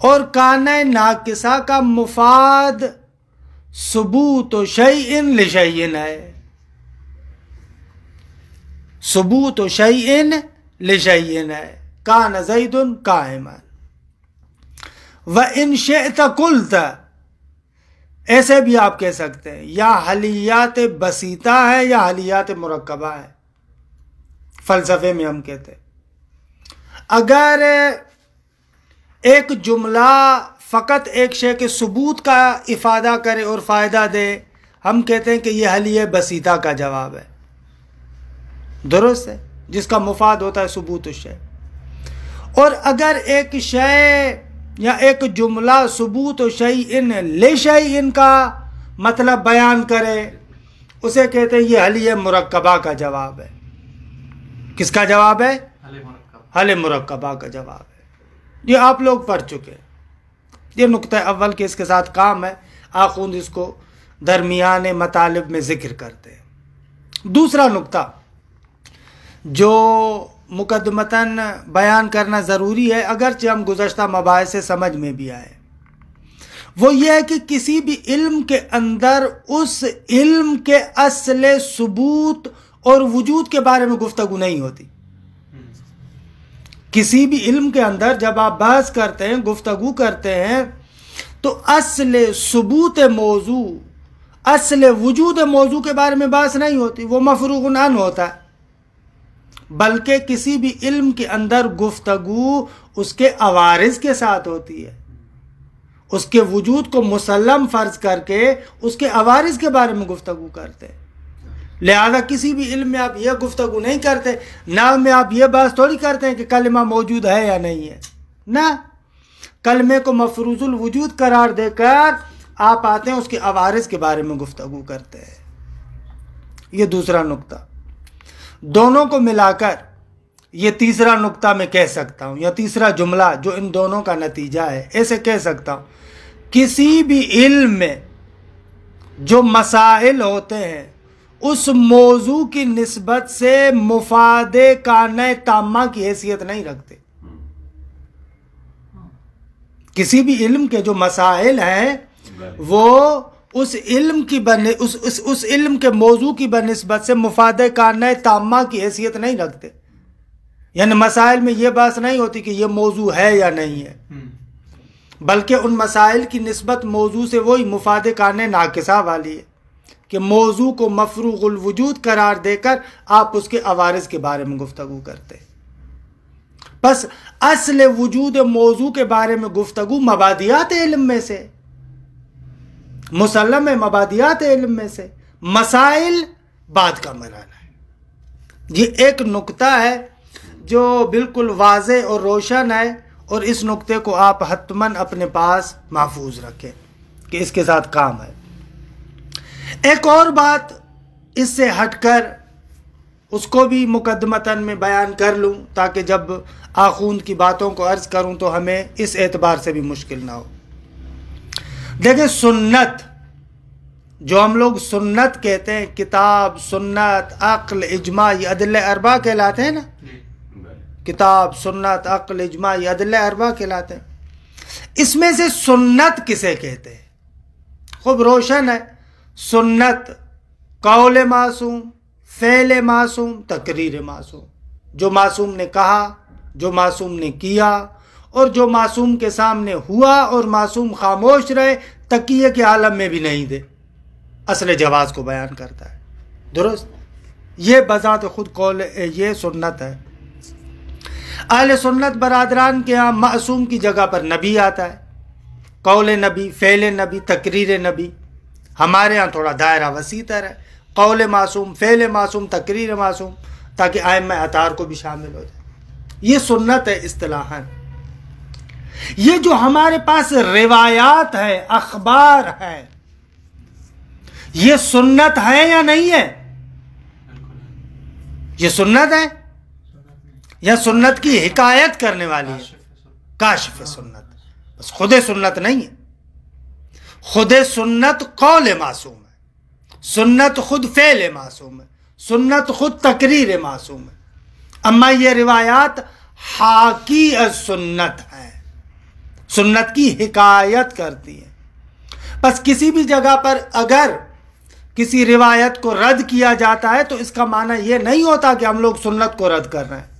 اور کان ناقصہ کا مفاد ثبوت شیء لشیء ہے، ثبوت شیء لشیء ہے، کان زید قائما وان شئت قلت، ایسے بھی آپ کہہ سکتے ہیں یا حلیات بسیطہ ہے یا حلیات مرکبہ ہے، فلسفے میں ہم کہتے ہیں اگر ایک جملہ فقط ایک شے کے ثبوت کا افادہ کرے اور فائدہ دے، ہم کہتے ہیں کہ یہ حلیہ بسیطہ کا جواب ہے، درست ہے، جس کا مفاد ہوتا ہے ثبوت الشے۔ اور اگر ایک شے یا ایک جملہ ثبوت شیء لشیء کا مطلب بیان کرے، اسے کہتے ہیں یہ حلیہ مرکبہ کا جواب ہے۔ کس کا جواب ہے؟ حل مرکبہ کا جواب ہے۔ یہ آپ لوگ پڑھ چکے، یہ نقطہ اول کے اس کے ساتھ کام ہے، آخوند اس کو درمیان مطالب میں ذکر کرتے ہیں۔ دوسرا نقطہ جو مقدمتاً بیان کرنا ضروری ہے، اگرچہ ہم گزشتہ مباحث سے سمجھ میں بھی آئے، وہ یہ ہے کہ کسی بھی علم کے اندر اس علم کے اصل ثبوت اور وجود کے بارے میں گفتگو نہیں ہوتی۔ کسی بھی علم کے اندر جب آپ بحث کرتے ہیں، گفتگو کرتے ہیں، تو اصل ثبوت موضوع، اصل وجود موضوع کے بارے میں بحث نہیں ہوتی، وہ مفروغ عنہ ہوتا ہے، بلکہ کسی بھی علم کے اندر گفتگو اس کے عوارض کے ساتھ ہوتی ہے، اس کے وجود کو مسلم فرض کر کے اس کے عوارض کے بارے میں گفتگو کرتے ہیں۔ لہذا کسی بھی علم میں آپ یہ گفتگو نہیں کرتے، نام میں آپ یہ بحث تھوڑی کرتے ہیں کہ کلمہ موجود ہے یا نہیں ہے، نہ، کلمے کو مفروض الوجود قرار دے کر آپ آتے ہیں اس کے عوارض کے بارے میں گفتگو کرتے ہیں۔ یہ دوسرا نقطہ، دونوں کو ملا کر یہ تیسرا نقطہ میں کہہ سکتا ہوں، یا تیسرا جملہ جو ان دونوں کا نتیجہ ہے، ایسے کہہ سکتا ہوں، کسی بھی علم میں جو مسائل ہوتے ہیں اس موضوع کی نسبت سے مفاد کانہ تامہ کی حیثیت نہیں رکھتے۔ کسی بھی علم کے جو مسائل ہیں وہ اس علم کی اس علم کے موضوع کی بنسبت سے مفاد کانہ تامہ کی حیثیت نہیں رکھتے، یعنی مسائل میں یہ بات نہیں ہوتی کہ یہ موضوع ہے یا نہیں ہے، بلکہ ان مسائل کی نسبت موضوع سے وہی مفاد کانہ ناقصہ والی ہے کہ موضوع کو مفروغ الوجود قرار دے کر آپ اس کے عوارض کے بارے میں گفتگو کرتے۔ بس اصل وجود موضوع کے بارے میں گفتگو مبادیات علم میں سے، مسلم مبادیات علم میں سے، مسائل بعد کا مرحلہ ہے۔ یہ ایک نقطہ ہے جو بالکل واضح اور روشن ہے، اور اس نقطے کو آپ حتماً اپنے پاس محفوظ رکھیں کہ اس کے ساتھ کام ہے۔ ایک اور بات اس سے ہٹ کر اس کو بھی مقدمتاً میں بیان کر لوں تاکہ جب آخوند کی باتوں کو عرض کروں تو ہمیں اس اعتبار سے بھی مشکل نہ ہو۔ دیکھیں، سنت جو ہم لوگ سنت کہتے ہیں، کتاب، سنت، عقل، اجماع، یہ ادلہ اربعہ کہلاتے ہیں نا، کتاب، سنت، عقل، اجماع، یہ ادلہ اربعہ کہلاتے ہیں۔ اس میں سے سنت کسے کہتے ہیں؟ خوب روشن ہے، سنت قول معصوم، فعل معصوم، تقریر معصوم، جو معصوم نے کہا، جو معصوم نے کیا، اور جو معصوم کے سامنے ہوا اور معصوم خاموش رہے، تقیہ کے عالم میں بھی نہیں دے، اصل جواز کو بیان کرتا ہے، درست؟ یہ بذات خود قول، یہ سنت ہے۔ اہل سنت برادران کے ہاں معصوم کی جگہ پر نبی آتا ہے، قول نبی، فعل نبی، تقریر نبی۔ ہمارے ہاں تھوڑا دائرہ وسیع تر ہے، قول معصوم، فعل معصوم، تقریر معصوم، تاکہ ائمہ اطہار کو بھی شامل ہو جائے۔ یہ سنت ہے اصطلاحاً۔ یہ جو ہمارے پاس روایات ہے، اخبار ہے، یہ سنت ہے یا نہیں ہے؟ یہ سنت ہے یا سنت کی حکایت کرنے والی ہے؟ کاشف سنت، بس خود سنت نہیں ہے۔ خود سنت قول معصوم ہے، سنت خود فعل معصوم ہے، سنت خود تقریر معصوم ہے۔ اما یہ روایات حاکی از سنت ہیں، سنت کی حکایت کرتی ہیں۔ بس کسی بھی جگہ پر اگر کسی روایت کو رد کیا جاتا ہے تو اس کا معنی یہ نہیں ہوتا کہ ہم لوگ سنت کو رد کر رہے ہیں،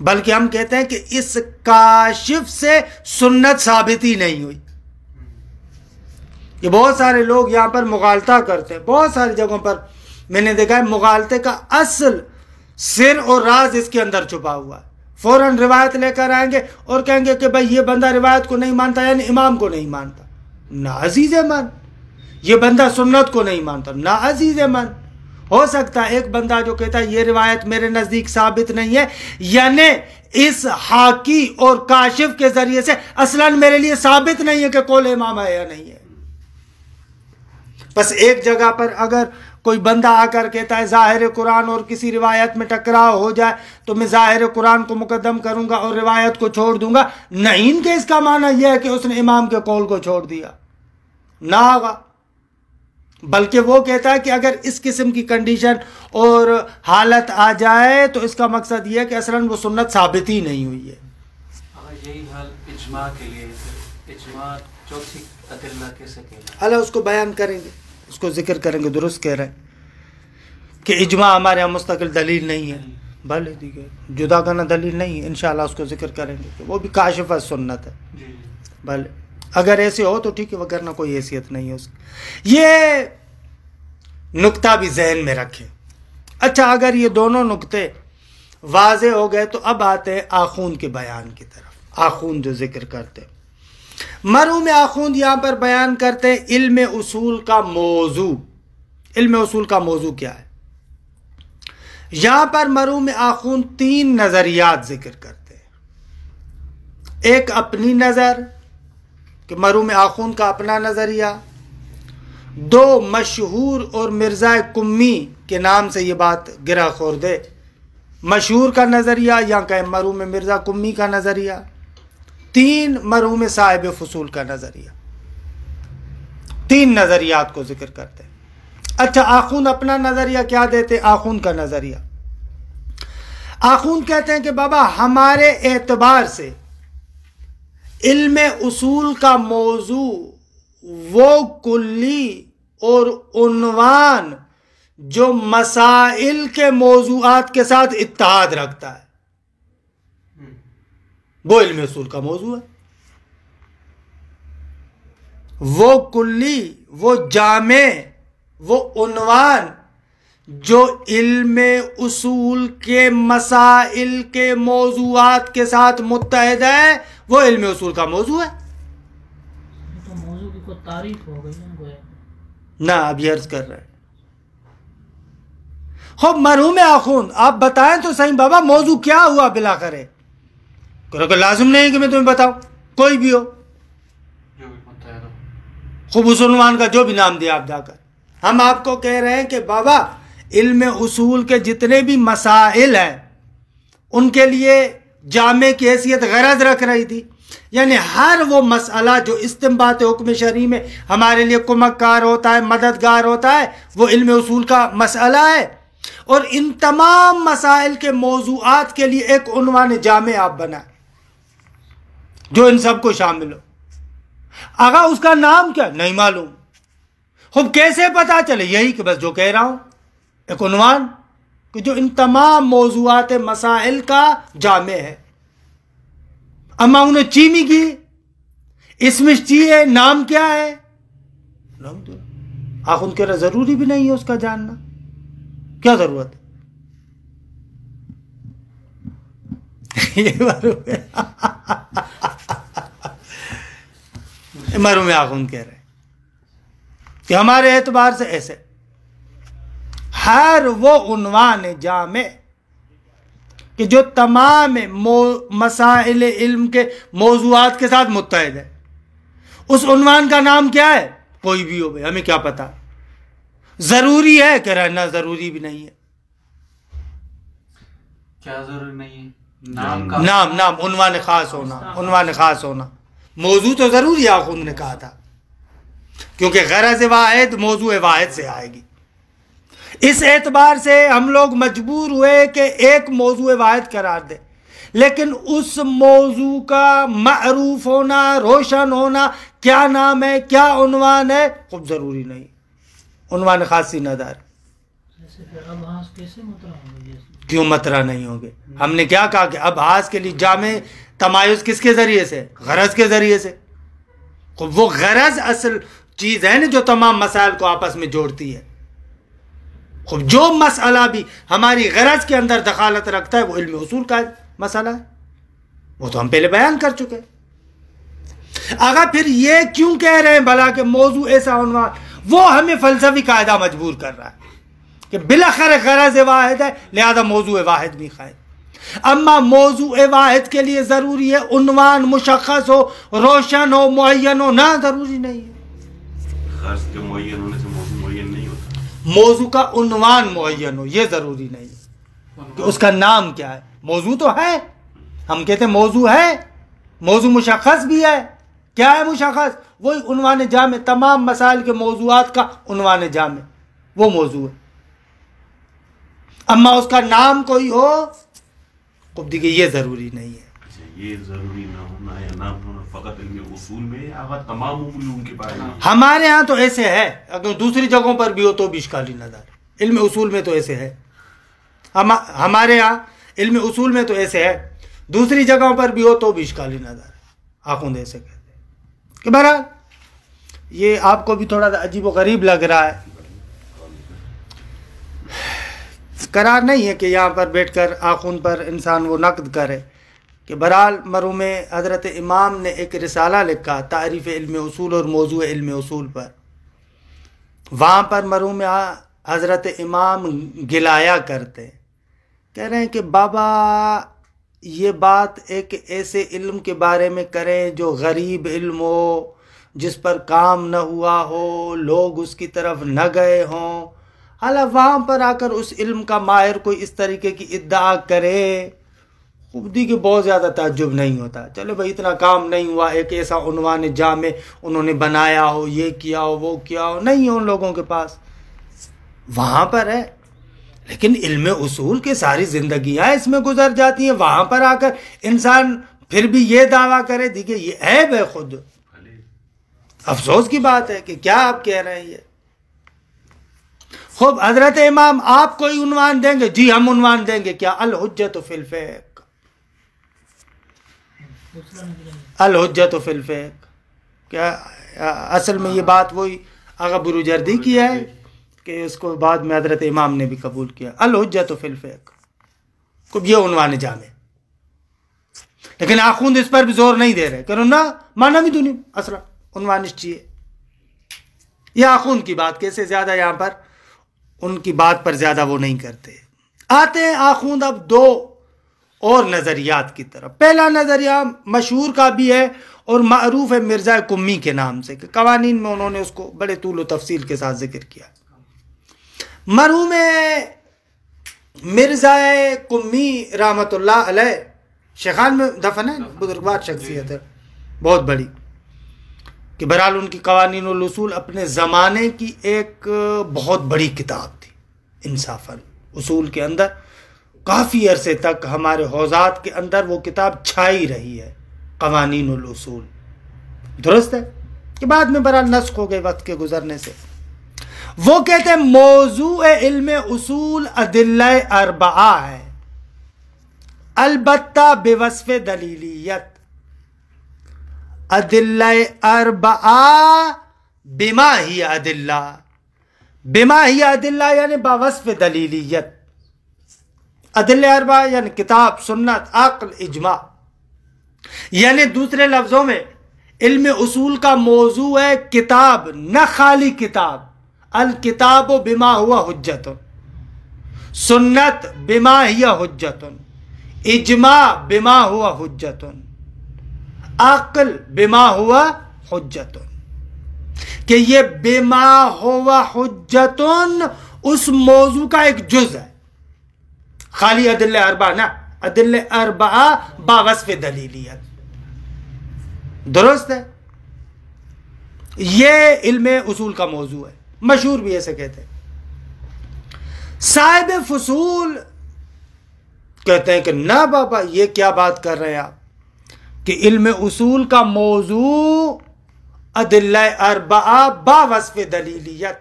بلکہ ہم کہتے ہیں کہ اس کاشف سے سنت ثابت ہی نہیں ہوئی۔ یہ بہت سارے لوگ یہاں پر مغالطہ کرتے ہیں، بہت ساری جگہوں پر میں نے دیکھا ہے مغالطے کا اصل سر اور راز اس کے اندر چھپا ہوا ہے۔ فوراً روایت لے کر آئیں گے اور کہیں گے کہ بھائی یہ بندہ روایت کو نہیں مانتا، یعنی امام کو نہیں مانتا۔ نہ عزیز من، یہ بندہ سنت کو نہیں مانتا، نہ عزیز من۔ ہو سکتا ہے ایک بندہ جو کہتا ہے یہ روایت میرے نزدیک ثابت نہیں ہے، یعنی اس حاکی اور کاشف کے ذریعے سے اصلاً میرے لیے ثابت نہیں ہے کہ قول امام ہے یا نہیں ہے۔ بس ایک جگہ پر اگر کوئی بندہ آ کر کہتا ہے ظاہر قرآن اور کسی روایت میں ٹکراؤ ہو جائے تو میں ظاہر قرآن کو مقدم کروں گا اور روایت کو چھوڑ دوں گا، نہیں کہ اس کا معنی یہ ہے کہ اس نے امام کے قول کو چھوڑ دیا، نہ ہوگا، بلکہ وہ کہتا ہے کہ اگر اس قسم کی کنڈیشن اور حالت آ جائے تو اس کا مقصد یہ ہے کہ اصلاً وہ سنت ثابت ہی نہیں ہوئی ہے۔ اگر یہی حال اجماع کے لیے، اجماع چوتھی ادلہ کیسے کہنا؟ اللہ اس کو بیان کریں گے، اس کو ذکر کریں گے۔ درست کہہ رہے ہیں کہ اجماع ہمارے یہاں مستقل دلیل نہیں ہے، بھلے دیکھیں جدا کرنا دلیل نہیں ہے، انشاءاللہ اس کو ذکر کریں گے کہ وہ بھی کاشف سنت ہے، بھلے اگر ایسے ہو تو ٹھیک ہے، وگرنہ کوئی حیثیت نہیں ہے اس کی۔ یہ نقطہ بھی ذہن میں رکھیں۔ اچھا، اگر یہ دونوں نقطے واضح ہو گئے تو اب آتے ہیں آخوند کے بیان کی طرف۔ آخوند جو ذکر کرتے ہیں، مرحوم آخوند یہاں پر بیان کرتے ہیں علم اصول کا موضوع۔ علم اصول کا موضوع کیا ہے؟ یہاں پر مرحوم آخوند 3 نظریات ذکر کرتے ہیں۔ ایک اپنی نظر کہ مرحوم آخوند کا اپنا نظریہ، 2 مشہور اور مرزا کمی کے نام سے یہ بات گرہ خوردے، مشہور کا نظریہ یا کہ مرحوم مرزا کمی کا نظریہ، 3 مرحوم صاحب فصول کا نظریہ۔ 3 نظریات کو ذکر کرتے ہیں۔ اچھا، آخوند اپنا نظریہ کیا دیتے؟ آخوند کا نظریہ، آخوند کہتے ہیں کہ بابا ہمارے اعتبار سے علم اصول کا موضوع وہ کلی اور عنوان جو مسائل کے موضوعات کے ساتھ اتحاد رکھتا ہے، وہ علم اصول کا موضوع ہے۔ وہ کلی، وہ جامع، وہ عنوان جو علم اصول کے مسائل کے موضوعات کے ساتھ متحد ہے، وہ علم اصول کا موضوع ہے۔ تو موضوع کی کوئی تعریف ہو گئی نہ، اب یہ عرض کر رہے ہیں۔ خوب مرحوم آخوند آپ بتائیں تو صحیح بابا موضوع کیا ہوا بلاخر ہے؟ کہ لازم نہیں کہ میں تمہیں بتاؤں، کوئی بھی ہو، خوب اس عنوان کا جو بھی نام دیا آپ جا کر۔ ہم آپ کو کہہ رہے ہیں کہ بابا علم اصول کے جتنے بھی مسائل ہیں ان کے لیے جامع کی حیثیت غرض رکھ رہی تھی، یعنی ہر وہ مسئلہ جو استنباط حکم شرعی میں ہمارے لیے کمک کار ہوتا ہے، مددگار ہوتا ہے، وہ علم اصول کا مسئلہ ہے۔ اور ان تمام مسائل کے موضوعات کے لیے ایک عنوان جامع آپ بنائیں جو ان سب کو شامل ہو۔ آگا اس کا نام کیا؟ نہیں معلوم۔ خوب کیسے پتا چلے؟ یہی کہ بس جو کہہ رہا ہوں، ایک عنوان کہ جو ان تمام موضوعات مسائل کا جامع ہے۔ اما انہیں چیمی کی، اس میں چی ہے، نام کیا ہے؟ آخوند کہہ رہا ضروری بھی نہیں ہے اس کا جاننا، کیا ضرورت ہے؟ یہ مرحوم آخوند کہہ رہے ہیں کہ ہمارے اعتبار سے ایسے ہر وہ عنوان جامع کہ جو تمام مسائل علم کے موضوعات کے ساتھ متحد ہے، اس عنوان کا نام کیا ہے؟ کوئی بھی ہو بھائی، ہمیں کیا پتا، ضروری ہے کہ رہنا ضروری بھی نہیں ہے۔ کیا ضروری نہیں ہے؟ نام کا نام عنوان خاص ہونا، عنوان خاص ہونا۔ موضوع تو ضروری ہے، آخوند نے کہا تھا، کیونکہ غرض واحد موضوع واحد سے آئے گی۔ اس اعتبار سے ہم لوگ مجبور ہوئے کہ ایک موضوع واحد قرار دیں، لیکن اس موضوع کا معروف ہونا، روشن ہونا، کیا نام ہے، کیا عنوان ہے، خوب ضروری نہیں. عنوان خاصی نہ دار. ایسے پھر ابحاث کیسے مطرح ہوں گے؟ کیوں مطرح نہیں ہوں گے؟ ہم نے کیا کہا کہ ابحاث کے لیے جامع تمایز کس کے ذریعے سے؟ غرض کے ذریعے سے. خوب وہ غرض اصل چیز ہے نا جو تمام مسائل کو آپس میں جوڑتی ہے. خوب جو مسئلہ بھی ہماری غرض کے اندر دخالت رکھتا ہے وہ علم اصول کا مسئلہ ہے، وہ تو ہم پہلے بیان کر چکے. آگا پھر یہ کیوں کہہ رہے ہیں بھلا کہ موضوع ایسا عنوان؟ وہ ہمیں فلسفی قاعدہ مجبور کر رہا ہے کہ بالاخر غرض واحد ہے، لہذا موضوع واحد بھی قائم. اما موضوع واحد کے لیے ضروری ہے عنوان مشخص ہو، روشن ہو، معین ہو؟ نہ، ضروری نہیں ہے. غرض کے معین ہونے سے موضوع معین نہیں ہوتا. موضوع کا عنوان معین ہو یہ ضروری نہیں ہے کہ اس کا نام کیا ہے. موضوع تو ہے، ہم کہتے ہیں موضوع ہے، موضوع مشخص بھی ہے. کیا ہے مشخص؟ وہی عنوان جامع، تمام مسائل کے موضوعات کا عنوان جامع وہ موضوع ہے. اما اس کا نام کوئی ہو خود دیکھیے یہ ضروری نہیں ہے. اچھا، یہ ضروری نہ ہونا یا نہ ہونا فقط علم اصول میں ہے، آغا تمام علوم کے بارے میں؟ ہمارے ہاں تو ایسے ہے، اگر دوسری جگہوں پر بھی ہو تو بھی اشکالی نہ دار. علم اصول میں تو ایسے ہے، ہمارے ہاں علم اصول میں تو ایسے ہے، دوسری جگہوں پر بھی ہو تو بھی اشکالی نہ دار. آخوند ایسے کہتے ہیں کہ بہرحال یہ آپ کو بھی تھوڑا سا عجیب و غریب لگ رہا ہے. قرار نہیں ہے کہ یہاں پر بیٹھ کر آخوند پر انسان وہ نقد کرے کہ بہرحال مرحوم حضرت امام نے ایک رسالہ لکھا تعریف علم اصول اور موضوع علم اصول پر. وہاں پر مرحوم حضرت امام گلایا کرتے، کہہ رہے ہیں کہ بابا یہ بات ایک ایسے علم کے بارے میں کریں جو غریب علم ہو، جس پر کام نہ ہوا ہو، لوگ اس کی طرف نہ گئے ہوں. حالانکہ وہاں پر آ کر اس علم کا ماہر کوئی اس طریقے کی ادعا کرے، خودی کے بہت زیادہ تعجب نہیں ہوتا. چلو بھائی اتنا کام نہیں ہوا، ایک ایسا عنوان جامع انہوں نے بنایا ہو، یہ کیا ہو، وہ کیا ہو، نہیں ہے ان لوگوں کے پاس. وہاں پر ہے، لیکن علم اصول کے ساری زندگیاں اس میں گزر جاتی ہیں. وہاں پر آ کر انسان پھر بھی یہ دعویٰ کرے، دیکھیے یہ عیب ہے خود. افسوس کی بات ہے کہ کیا آپ کہہ رہے ہیں. یہ خوب حضرت امام آپ کوئی عنوان دیں گے؟ جی ہم عنوان دیں گے. کیا؟ الحجت فی الفقہ. الحجت فی الفقہ. کیا اصل میں یہ بات وہی آغا بروجردی کی ہے کہ اس کو بعد میں حضرت امام نے بھی قبول کیا. الحجت فی الفقہ کو یہ عنوان جامع. لیکن آخوند اس پر بھی زور نہیں دے رہے، کرو نا مانا بھی دونی اصلا عنوان اس چاہیے. یہ آخوند کی بات کیسے زیادہ یہاں پر ان کی بات پر زیادہ وہ نہیں کرتے. آتے ہیں آخوند اب دو اور نظریات کی طرف. پہلا نظریہ مشہور کا بھی ہے اور معروف ہے مرزا کمی کے نام سے، کہ قوانین میں انہوں نے اس کو بڑے طول و تفصیل کے ساتھ ذکر کیا. مرحوم مرزا کمی رحمۃ اللہ علیہ شیخان میں دفن ہے، بزرگوار شخصیت ہے بہت بڑی، کہ بہرحال ان کی قوانین الاصول اپنے زمانے کی ایک بہت بڑی کتاب تھی. انصافاً اصول کے اندر کافی عرصے تک ہمارے حوزات کے اندر وہ کتاب چھائی رہی ہے، قوانین الاصول. درست ہے کہ بعد میں بہرحال نسخ ہو گئے وقت کے گزرنے سے. وہ کہتے ہیں موضوع علم اصول ادلہ اربعہ ہے، البتہ بوصف دلیلیت. ادلہ اربعہ بما ہی ادلہ، بما ہی ادلہ یعنی بوصف دلیلیت. ادلہ اربعہ یعنی کتاب، سنت، عقل، اجماع. یعنی دوسرے لفظوں میں علم اصول کا موضوع ہے کتاب، نہ خالی کتاب. الکتاب بما ہوا حجت، سنت بما ہی حجت، اجماع بما ہوا حجت، عقل بما ہوا حجت. کہ یہ بما ہوا حجت اس موضوع کا ایک جز ہے، خالی ادلہ اربعہ نہ، ادلہ اربعہ باوصف دلیلیت. درست ہے، یہ علم اصول کا موضوع ہے، مشہور بھی ایسے کہتے ہیں. صاحب فصول کہتے ہیں کہ نہ بابا یہ کیا بات کر رہے ہیں آپ کہ علم اصول کا موضوع ادلہ اربعہ با وصف دلیلیت،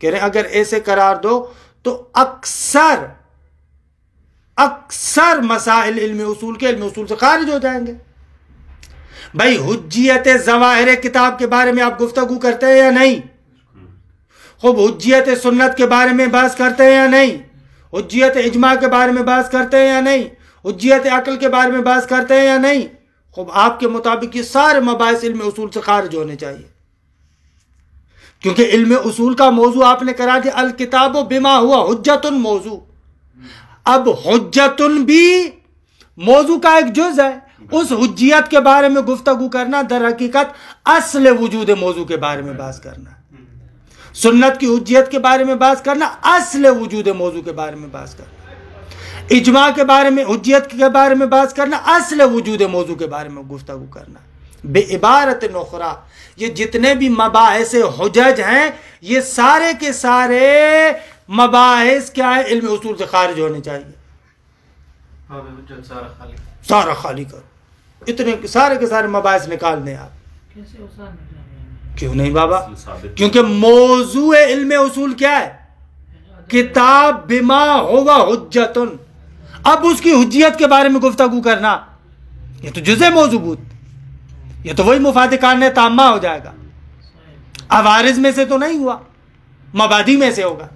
کہہ رہے ہیں اگر ایسے قرار دو تو اکثر مسائل علم اصول سے خارج ہو جائیں گے۔ بھائی حجیت ظواہر کتاب کے بارے میں آپ گفتگو کرتے ہیں یا نہیں؟ خوب حجیت سنت کے بارے میں بحث کرتے ہیں یا نہیں؟ حجیت اجماع کے بارے میں بحث کرتے ہیں یا نہیں؟ حجیت عقل کے بارے میں بحث کرتے ہیں یا نہیں؟ خوب آپ کے مطابق یہ سارے مباحث علم اصول سے خارج ہونے چاہیے، کیونکہ علم اصول کا موضوع آپ نے کرا دیا الکتاب بما ہوا حجت موضوع۔ اب حجت بھی موضوع کا ایک جز ہے، اس حجیت کے بارے میں گفتگو کرنا در حقیقت اصل وجود موضوع کے بارے میں بحث کرنا، سنت کی حجیت کے بارے میں بحث کرنا اصل وجود موضوع کے بارے میں بحث کرنا، اجماع کے بارے میں حجیت کے بارے میں بحث کرنا اصل وجود موضوع کے بارے میں گفتگو کرنا۔ بے عبارت نخرا یہ جتنے بھی مباحث حجج ہیں یہ سارے کے سارے مباحث کیا ہے؟ علم اصول سے خارج ہونے چاہیے، باب حجت سارا خالی کرو، اتنے سارے کے سارے مباحث نکال دیں آپ۔ کیسے اصول نکلیں؟ کیوں نہیں بابا؟ کیونکہ موضوع علم اصول کیا ہے؟ کتاب بما ہوا حجتن۔ اب اس کی حجیت کے بارے میں گفتگو کرنا یہ تو جزء موضوع بود، یہ تو وہی مفاد کان تامہ ہو جائے گا، عوارض میں سے تو نہیں ہوا، مبادی میں سے ہوگا۔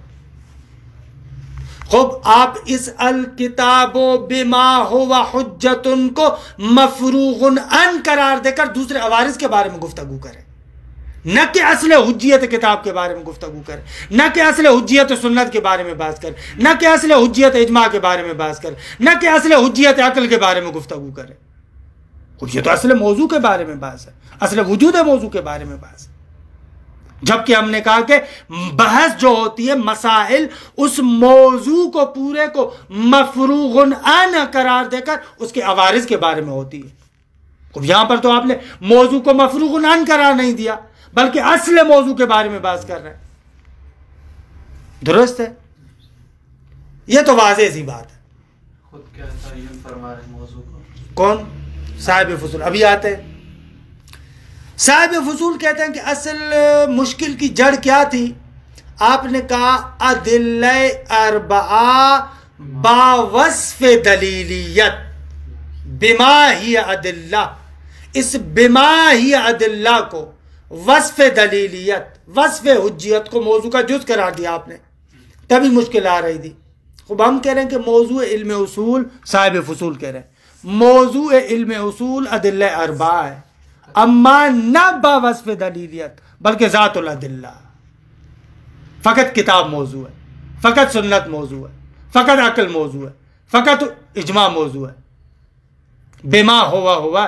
خوب آپ اس الکتاب بما ہوا حجتن کو مفروغ عن قرار دے کر دوسرے عوارض کے بارے میں گفتگو کریں، نہ کہ اصل حجیت کتاب کے بارے میں گفتگو کریں، نہ کہ اصل حجیت سنت کے بارے میں بحث کریں، نہ کہ اصل حجیت اجماع کے بارے میں بحث کریں، نہ کہ اصل حجیت عقل کے بارے میں گفتگو کریں۔ یہ تو اصل موضوع کے بارے میں بحث ہے، اصل وجود موضوع کے بارے میں بحث ہے۔ جبکہ ہم نے کہا کہ بحث جو ہوتی ہے مسائل اس موضوع کو پورے کو مفروغ عن قرار دے کر اس کے عوارض کے بارے میں ہوتی ہے۔ یہاں پر تو آپ نے موضوع کو مفروغ عن قرار نہیں دیا بلکہ اصل موضوع کے بارے میں بحث کر رہے ہیں، درست ہے؟ یہ تو واضح سی بات ہے۔ خود کیا تعین فرما رہے موضوع کو؟ کون؟ صاحب فصول۔ ابھی آتے ہیں صاحب فصول کہتے ہیں کہ اصل مشکل کی جڑ کیا تھی؟ آپ نے کہا ادلہ اربعہ با وصف دلیلیت، بما ہی ادلہ، اس بما ہی ادلہ کو وصف دلیلیت، وصف حجیت کو موضوع کا جز قرار دیا آپ نے، تبھی مشکل آ رہی تھی۔ خوب ہم کہہ رہے ہیں کہ موضوع علم اصول، صاحب فصول کہہ رہے ہیں موضوع علم اصول ادلہ اربعہ ہے، اما نہ با وصف دلیلیت بلکہ ذات الادلہ۔ فقط کتاب موضوع ہے، فقط سنت موضوع ہے، فقط عقل موضوع ہے، فقط اجماع موضوع ہے، بما ہوا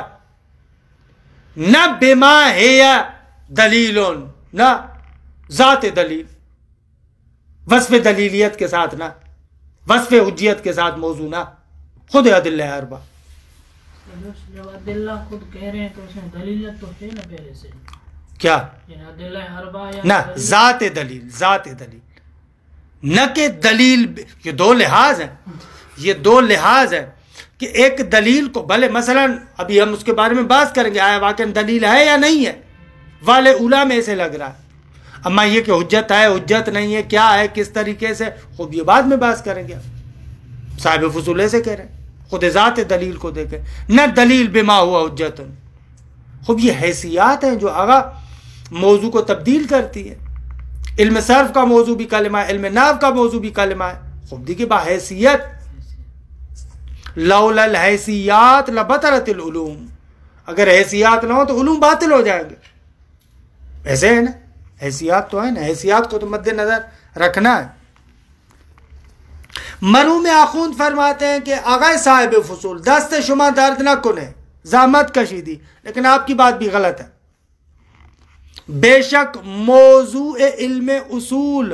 نہ بما ہے دلیل، نہ ذات دلیل، وصف دلیلیت کے ساتھ نہ، وصف حجیت کے ساتھ موضوع نہ، خود ادلہ اربعہ۔ جب ادلہ خود کہہ رہے ہیں تو اس میں دلیلت تو ہے نا پہلے سے، کیا؟ یعنی ادلہ اربعہ یا نہ ذات دلیل، ذات دلیل، نہ کہ دلیل۔ یہ دو لحاظ ہیں، یہ دو لحاظ ہیں کہ ایک دلیل کو بھلے مثلا ابھی ہم اس کے بارے میں بات کریں گے آیا واقعا دلیل ہے یا نہیں ہے، والے اولا میں ایسے لگ رہا ہے، اما یہ کہ حجت ہے حجت نہیں ہے کیا ہے کس طریقے سے، خوب یہ بعد میں بات کریں گے۔ صاحب فصول سے کہہ رہے ہیں خود ذات دلیل کو دیکھیں، نہ دلیل بما ہوا حجت۔ خوب یہ حیثیات ہیں جو آگا موضوع کو تبدیل کرتی ہے۔ علم صرف کا موضوع بھی کلمہ ہے، علم نحو کا موضوع بھی کلمہ ہے۔ خوب دیکھیے با حیثیت، لولا الحیثیات لبطلت العلوم، اگر حیثیات نہ ہو تو علوم باطل ہو جائیں گے۔ ایسے ہے نا، حیثیات تو ہے نا، حیثیات کو تو مد نظر رکھنا ہے۔ مرحوم آخوند فرماتے ہیں کہ آغا صاحب فصول دست شما درد نہ کنے، زحمت کشیدی، لیکن آپ کی بات بھی غلط ہے۔ بے شک موضوع علم اصول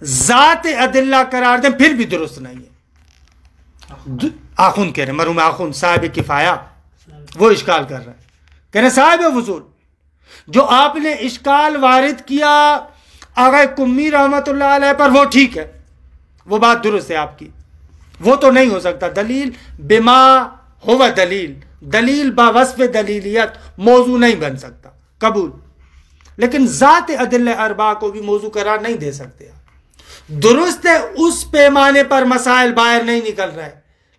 ذات ادلہ قرار دیں پھر بھی درست نہیں ہے۔ آخوند کہہ رہے ہیں، مرحوم آخوند صاحب کفایہ، وہ اشکال کر رہے ہیں، کہہ رہے ہیں صاحب فصول جو آپ نے اشکال وارد کیا آغا کمی رحمت اللہ علیہ پر وہ ٹھیک ہے، وہ بات درست ہے آپ کی، وہ تو نہیں ہو سکتا. دلیل بما ہوا دلیل، دلیل با وصف دلیلیت موضوع نہیں بن سکتا، قبول. لیکن ذات ادلہ اربعہ کو بھی موضوع قرار نہیں دے سکتے. درست ہے اس پیمانے پر مسائل باہر نہیں نکل رہے،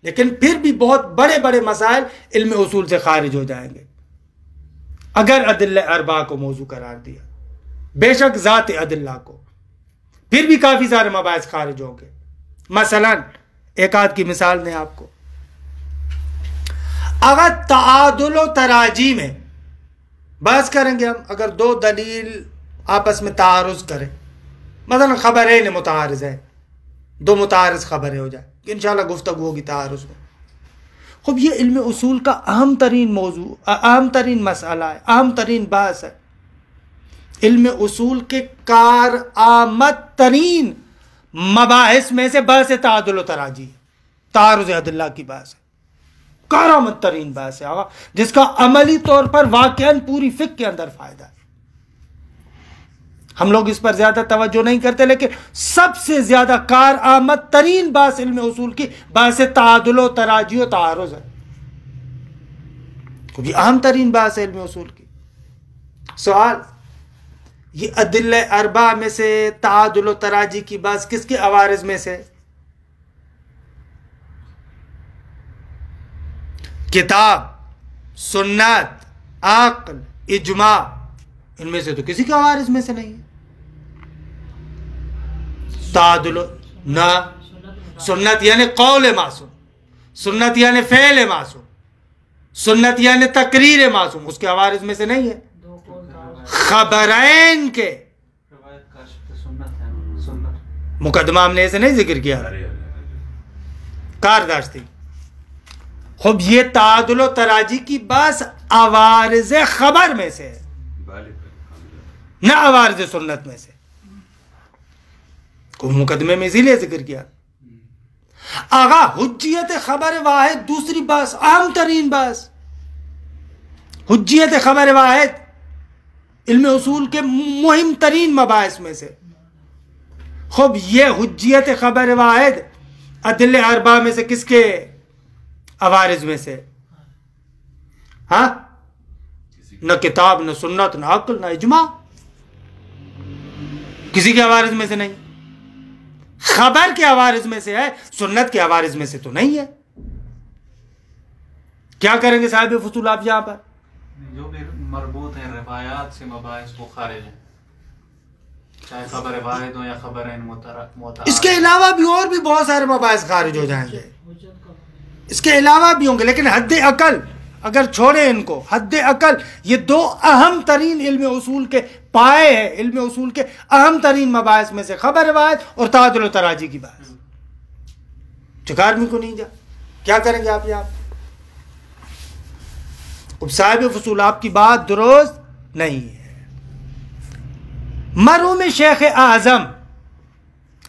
لیکن پھر بھی بہت بڑے بڑے مسائل علم اصول سے خارج ہو جائیں گے اگر ادلہ اربعہ کو موضوع قرار دیا. بے شک ذات ادلہ کو، پھر بھی کافی سارے مباحث خارج ہوں گے. مثلا ایک آدھ کی مثال دیں آپ کو. اگر تعادل و تراجی میں بحث کریں گے ہم، اگر دو دلیل آپس میں تعارض کریں، مثلا خبرین متعارض ہے، دو متعارض خبریں ہو جائے، انشاءاللہ گفتگو ہوگی تعارض میں. خب یہ علم اصول کا اہم ترین موضوع، اہم ترین مسئلہ ہے، اہم ترین بحث ہے. علم اصول کے کارآمد ترین مباحث میں سے بحث تعادل و تراجی، تعارض ادلہ کی بحث ہے، کارآمد ترین بحث ہے آقا، جس کا عملی طور پر واقعاً پوری فقہ کے اندر فائدہ ہے. ہم لوگ اس پر زیادہ توجہ نہیں کرتے، لیکن سب سے زیادہ کارآمد ترین بحث علم اصول کی بحث تعادل و تراجی و تعارض ہے، کیونکہ اہم ترین بحث ہے علم اصول کی. سوال، یہ ادلہ اربعہ میں سے تعادل و تراجی کی بحث کس کے عوارض میں سے؟ کتاب، سنت، عقل، اجماع، ان میں سے تو کسی کے عوارض میں سے نہیں ہے. تعادل نہ، سنت یعنی قول معصوم، سنت یعنی فعل معصوم، سنت یعنی تقریر معصوم، اس کے عوارض میں سے نہیں ہے. خبرین کے مقدمہ ہم نے ایسے نہیں ذکر کیا، کارداشتی. خب یہ تعادل و تراجی کی بس عوارض خبر میں سے ہے، نہ عوارض سنت میں سے. کو مقدمے میں اسی لیے ذکر کیا. آغا حجیت خبر واحد دوسری بحث، اہم ترین بحث. حجیت خبر واحد علم اصول کے مہم ترین مباحث میں سے. خب یہ حجیت خبر واحد ادلہ اربعہ میں سے کس کے عوارض میں سے؟ ہاں، نہ کتاب، نہ سنت، نہ عقل، نہ اجماع، کسی کے عوارض میں سے نہیں. خبر کے عوارض میں سے ہے، سنت کے عوارض میں سے تو نہیں ہے. کیا کریں گے صاحب فصول آپ یہاں پر؟ جو بھی مربوط ہیں روایات سے مباحث وہ خارج ہیں، چاہے خبر واحد ہو یا خبرین متعارض. اس کے علاوہ بھی اور بھی بہت سارے مباحث خارج ہو جائیں گے، اس کے علاوہ بھی ہوں گے، لیکن حد عقل اگر چھوڑیں ان کو، حد عقل یہ دو اہم ترین علم اصول کے پائے ہیں، علم اصول کے اہم ترین مباحث میں سے خبر واحد اور تعادل و تراجی کی بحث. چکار میں کو نہیں جا، کیا کریں گے آپ یہاں؟ اب صاحب فصول آپ کی بات درست نہیں ہے. مرحوم شیخ اعظم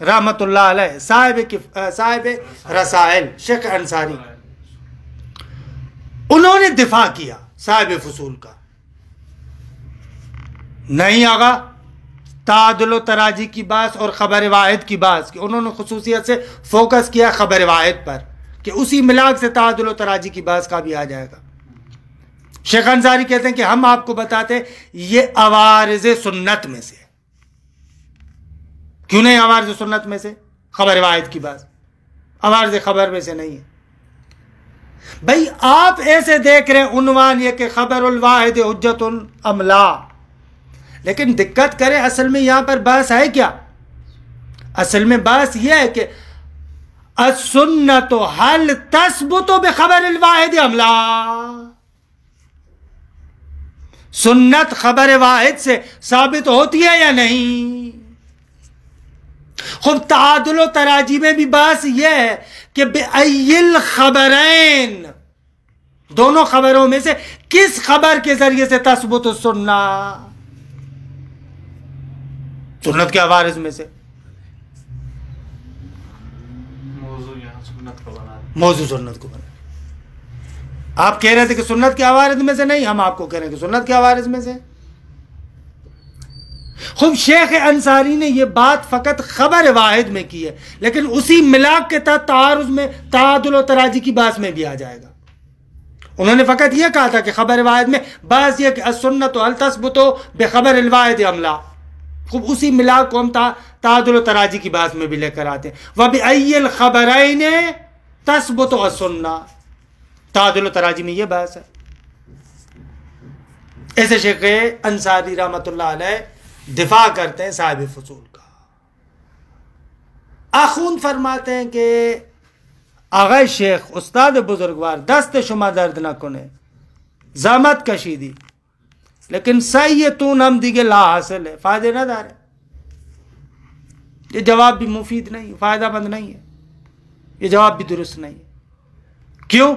رحمت اللہ علیہ، صاحب رسائل، شیخ انصاری، انہوں نے دفاع کیا صاحب فصول کا. نہیں آگا تعادل و تراجی کی بحث اور خبر واحد کی بحث کی انہوں نے خصوصیت سے فوکس کیا خبر واحد پر، کہ اسی ملاک سے تعادل و تراجی کی بحث کا بھی آ جائے گا. شیخ انصاری کہتے ہیں کہ ہم آپ کو بتاتے یہ عوارض سنت میں سے. کیوں نہیں عوارض سنت میں سے؟ خبر واحد کی بات عوارض خبر میں سے نہیں ہے. بھائی آپ ایسے دیکھ رہے ہیں عنوان یہ کہ خبر الواحد حجت ام لا، لیکن دقت کرے اصل میں یہاں پر بحث ہے کیا؟ اصل میں بحث یہ ہے کہ السنت هل تثبت بخبر الواحد ام لا، سنت خبر واحد سے ثابت ہوتی ہے یا نہیں. خب تعادل و تراجی میں بھی بحث یہ ہے کہ بأی الخبرین، دونوں خبروں میں سے کس خبر کے ذریعے سے تثبت السنہ، سنت کے عوارض میں سے. موضوع یہاں سنت کو بنا دیں، موضوع سنت کو بنا. آپ کہہ رہے تھے کہ سنت کے عوارض میں سے نہیں، ہم آپ کو کہہ رہے ہیں کہ سنت کے عوارض میں سے. خب شیخ انصاری نے یہ بات فقط خبر واحد میں کی ہے، لیکن اسی ملاک کے تحت تعارض میں تعادل و تراجی کی بحث میں بھی آ جائے گا۔ انہوں نے فقط یہ کہا تھا کہ خبر واحد میں بعض یہ کہ السنت هل تثبت بخبر الواحد ام لا، خب اسی ملاک کو ہم تعادل و تراجی کی بحث میں بھی لے کر آتے ہیں۔ وَبِأَيِّ الْخَبَرَيْنِ تثبت السنہ، تعادل و تراجی میں یہ بحث ہے۔ ایسے شیخ انصاری رحمۃ اللہ علیہ دفاع کرتے ہیں صاحب فصول کا۔ آخوند فرماتے ہیں کہ آغای شیخ استاد بزرگوار دست شما درد نہ کنے، زحمت کشیدی، لیکن سیئتون ہم دیگے لا حاصل ہے، فائدے نہ دار ہے۔ یہ جواب بھی مفید نہیں، فائدہ مند نہیں ہے، یہ جواب بھی درست نہیں ہے۔ کیوں؟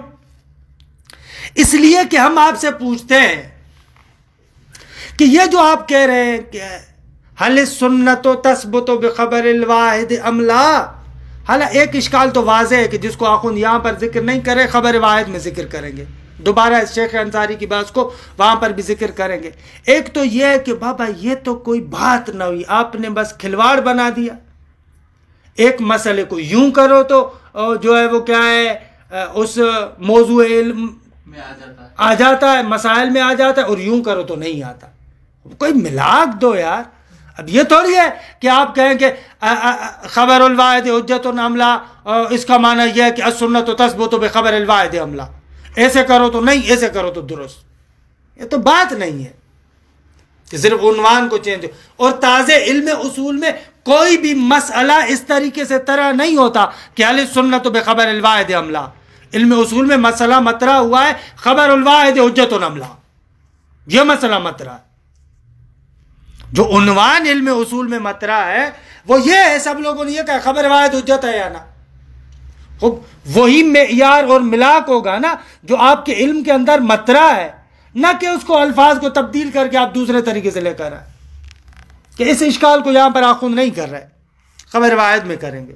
اس لیے کہ ہم آپ سے پوچھتے ہیں کہ یہ جو آپ کہہ رہے ہیں کہ حل السنت تثبت بخبر الواحد ام لا، حالا ایک اشکال تو واضح ہے کہ جس کو آخوند یہاں پر ذکر نہیں کرے خبر واحد میں ذکر کریں گے، دوبارہ اس شیخ انصاری کی بات کو وہاں پر بھی ذکر کریں گے۔ ایک تو یہ ہے کہ بابا یہ تو کوئی بات نہ ہوئی، آپ نے بس کھلواڑ بنا دیا، ایک مسئلے کو یوں کرو تو جو ہے وہ کیا ہے اس موضوع علم میں آ جاتا ہے، مسائل میں آ جاتا ہے، اور یوں کرو تو نہیں آتا۔ کوئی ملاک دو یار۔ اب یہ تھوڑی ہے کہ آپ کہیں کہ خبر الواحد حجت عملہ، اس کا معنی یہ ہے کہ السنت تثبت بخبر الواحد عملہ، ایسے کرو تو نہیں، ایسے کرو تو درست۔ یہ تو بات نہیں ہے کہ صرف عنوان کو چینج ہو۔ اور تازہ علم اصول میں کوئی بھی مسئلہ اس طریقے سے طرح نہیں ہوتا کہ اہل سنت بخبر الواحد عملہ۔ علم اصول میں مسئلہ مطرح ہوا ہے خبر الواحد حجت عملہ، یہ مسئلہ مطرح ہے۔ جو عنوان علم اصول میں مطرح ہے وہ یہ ہے، سب لوگوں نے یہ کہا خبر واحد حجت ہے یا نہ، وہی معیار اور ملاک ہوگا نا جو آپ کے علم کے اندر مطرح ہے، نہ کہ اس کو الفاظ کو تبدیل کر کے آپ دوسرے طریقے سے لے کر آئے۔ کہ اس اشکال کو یہاں پر آخوند نہیں کر رہے، خبر واحد میں کریں گے۔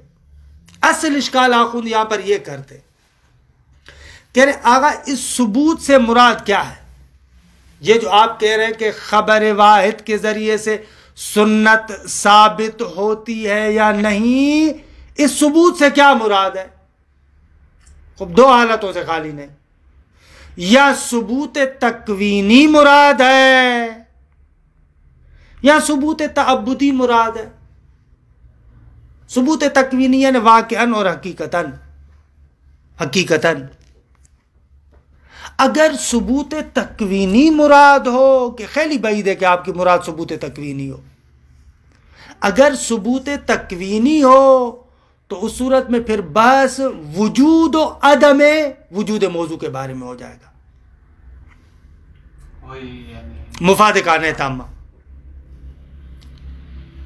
اصل اشکال آخوند یہاں پر یہ کرتے کہہ رہے آغا اس ثبوت سے مراد کیا ہے؟ یہ جو آپ کہہ رہے ہیں کہ خبر واحد کے ذریعے سے سنت ثابت ہوتی ہے یا نہیں، اس ثبوت سے کیا مراد ہے؟ خب دو حالتوں سے خالی نہیں، یا ثبوت تکوینی مراد ہے یا ثبوت تعبدی مراد ہے۔ ثبوت تکوینی یعنی واقعاً اور حقیقتاً اگر ثبوت تکوینی مراد ہو، کہ خیلی بعید ہے کہ آپ کی مراد ثبوت تکوینی ہو، اگر ثبوت تکوینی ہو تو اس صورت میں پھر بحث وجود و عدم وجود موضوع کے بارے میں ہو جائے گا، مفاد کانہ تامہ۔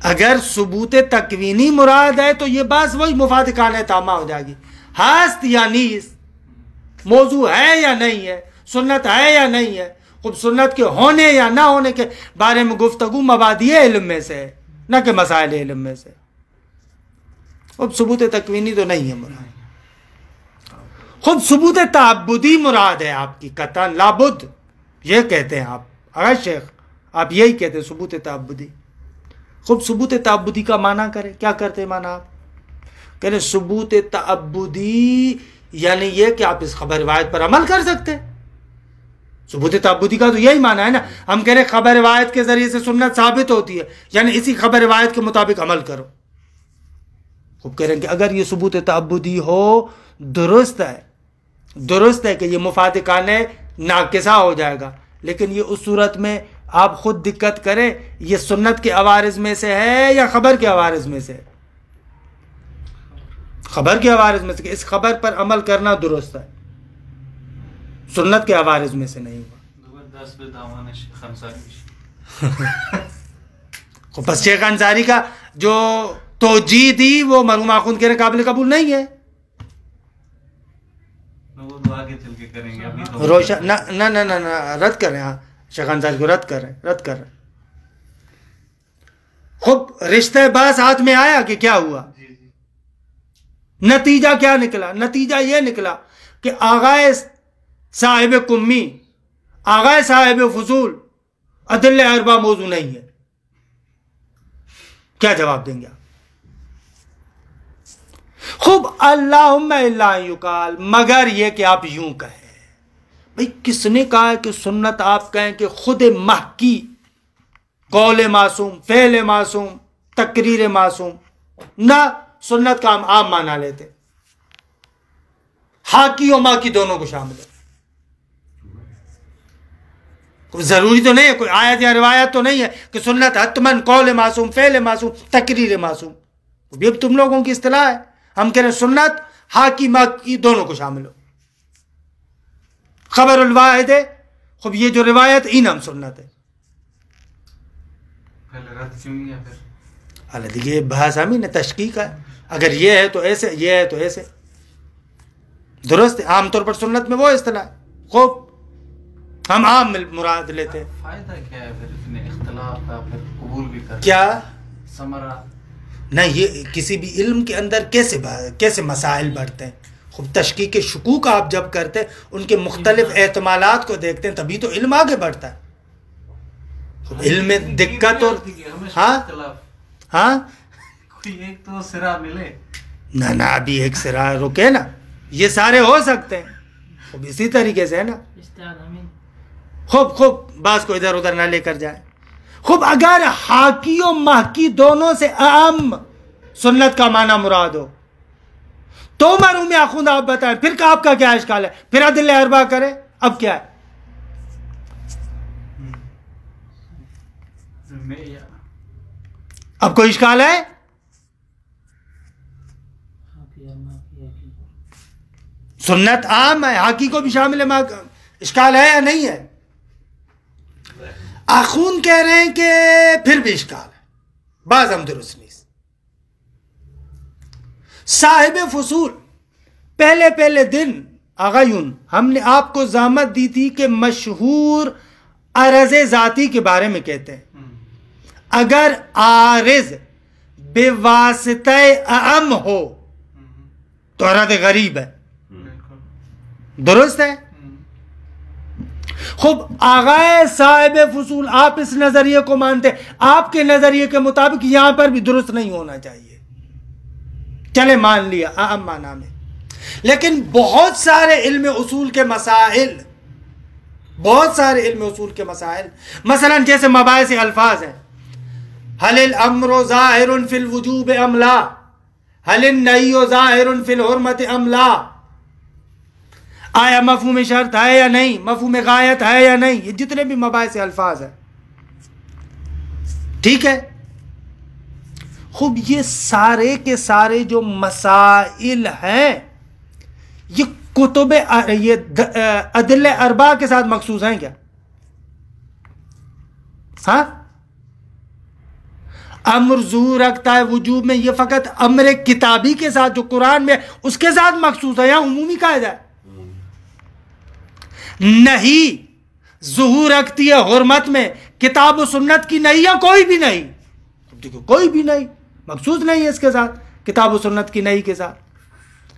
اگر ثبوت تکوینی مراد ہے تو یہ بحث وہی مفاد کانہ تامہ ہو جائے گی، ہست یا نیست، موضوع ہے یا نہیں ہے، سنت ہے یا نہیں ہے۔ خب سنت کے ہونے یا نہ ہونے کے بارے میں گفتگو مبادی علم میں سے ہے، نہ کہ مسائل علم میں سے۔ خب ثبوت تکوینی تو نہیں ہے مراد، خب ثبوت تعبدی مراد ہے آپ کی، قطعاً لابد یہ کہتے ہیں آپ، اگر شیخ آپ یہی کہتے ہیں ثبوت تعبدی۔ خب ثبوت تعبدی کا معنی کریں، کیا کرتے ہیں معنی آپ؟ کہتے ہیں ثبوت تعبدی یعنی یہ کہ آپ اس خبر واحد پر عمل کر سکتے۔ ثبوت تعبدی کا تو یہی معنی ہے نا، ہم کہہ رہے خبر واحد کے ذریعے سے سنت ثابت ہوتی ہے، یعنی اسی خبر واحد کے مطابق عمل کرو۔ خوب کہہ رہے ہیں کہ اگر یہ ثبوت تعبدی ہو، درست ہے کہ یہ مفاد کانہ ناقصہ ہو جائے گا، لیکن یہ اس صورت میں آپ خود دقت کریں یہ سنت کے عوارض میں سے ہے یا خبر کے عوارض میں سے؟ خبر کے عوارض میں سے، کہ اس خبر پر عمل کرنا درست ہے، سنت کے عوارض میں سے نہیں ہوا۔ پس شیخ انصاری کا جو توجیہ دی وہ مرحوم آخوند کے قابل قبول نہیں ہے۔ روشن نہ رد کر رہے ہیں، شیخ انصاری کو رد کر رہے ہیں۔ خوب رشتہ بحث ہاتھ میں آیا کہ کیا ہوا، نتیجہ کیا نکلا؟ نتیجہ یہ نکلا کہ آغائے صاحب کمی، آغائے صاحب فضول ادلہ اربع موضوع نہیں ہے، کیا جواب دیں گے آپ؟ خوب اللہم الا یقال، مگر یہ کہ آپ یوں کہیں. بھئی کس نے کہا ہے کہ سنت آپ کہیں کہ خود محکی قول معصوم، فعل معصوم، تقریر معصوم؟ نہ، سنت کا ہم عام مانا لیتے، حاکی و ماکی دونوں کو شامل ہے. ضروری تو نہیں ہے، کوئی آیت یا روایت تو نہیں ہے کہ سنت حتماً قول معصوم، فعل معصوم، تقریر معصوم. یہ تم لوگوں کی اصطلاح ہے. ہم کہہ رہے ہیں سنت حاکی ماکی دونوں کو شامل ہو. خبر الواحد ہے، خب یہ جو روایت این ہم سنت ہے. پہلے رد کیوں نہیں ہے پھر؟ حالانکہ دیکھیے بحث ہم ہی نے تشقیق ہے. اگر یہ ہے تو ایسے، یہ ہے تو ایسے. درست ہے، عام طور پر سنت میں وہ اصطلاح ہے. خوب ہم عام مراد لیتے ہیں. فائدہ کیا ہے پھر اتنے اختلاف کا پھر قبول بھی کر کیا ثمرہ؟ نہیں، یہ کسی بھی علم کے اندر کیسے مسائل بڑھتے ہیں. خوب تشکیک شکوک آپ جب کرتے ہیں، ان کے مختلف احتمالات کو دیکھتے ہیں، تبھی تو علم آگے بڑھتا ہے. خوب علم میں دقت اور ہاں ہاں کوئی ایک تو سرا ملے. نہ ابھی ایک سرا رکے نا، یہ سارے ہو سکتے ہیں. خوب اسی طریقے سے ہے نا. خوب باز کو ادھر ادھر نہ لے کر جائے. خوب اگر حاکی و محکی دونوں سے اعم سنت کا معنی مراد ہو تو مرحوم آخوند آپ بتائیں پھر آپ کا کیا اشکال ہے؟ پھر ادلہ اربعہ کرے. اب کیا ہے؟ اب کوئی اشکال ہے؟ سنت عام ہے، حاکی کو بھی شامل ہے، اشکال ہے یا نہیں ہے؟ آخوند کہہ رہے ہیں کہ پھر بھی اشکال ہے، بعض ہم درست نہیں. صاحب فصول پہلے دن آغایون ہم نے آپ کو زحمت دی تھی کہ مشہور عرض ذاتی کے بارے میں کہتے ہیں. اگر عارض بے واسطہ اعم ہو تو عرض غریب ہے. درست ہے. خوب آغائے صاحب فصول آپ اس نظریے کو مانتے، آپ کے نظریے کے مطابق یہاں پر بھی درست نہیں ہونا چاہیے. چلے مان لیا اعم معنی میں، لیکن بہت سارے علم اصول کے مسائل مثلا جیسے مباحث الفاظ ہیں. هل الامر ظاہر فی الوجوب ام لا، هل النہی ظاہر فی الحرمت ام لا، آیا مفہوم شرط ہے یا نہیں، مفہوم غایت ہے یا نہیں. یہ جتنے بھی مباحث الفاظ ہیں، ٹھیک ہے. خوب یہ سارے کے سارے جو مسائل ہیں یہ کتب یہ ادلہ اربعہ کے ساتھ مخصوص ہیں کیا؟ ہاں، امر ظہور رکھتا ہے وجوب میں، یہ فقط امر کتابی کے ساتھ جو قرآن میں اس کے ساتھ مخصوص ہے یا عمومی قاعدہ ہے؟ نہیں، ظہور رکھتی ہے حرمت میں کتاب و سنت کی نہیں ہے، کوئی بھی نہیں. دیکھو کوئی بھی نہیں مخصوص نہیں ہے اس کے ساتھ، کتاب و سنت کی نہیں کے ساتھ،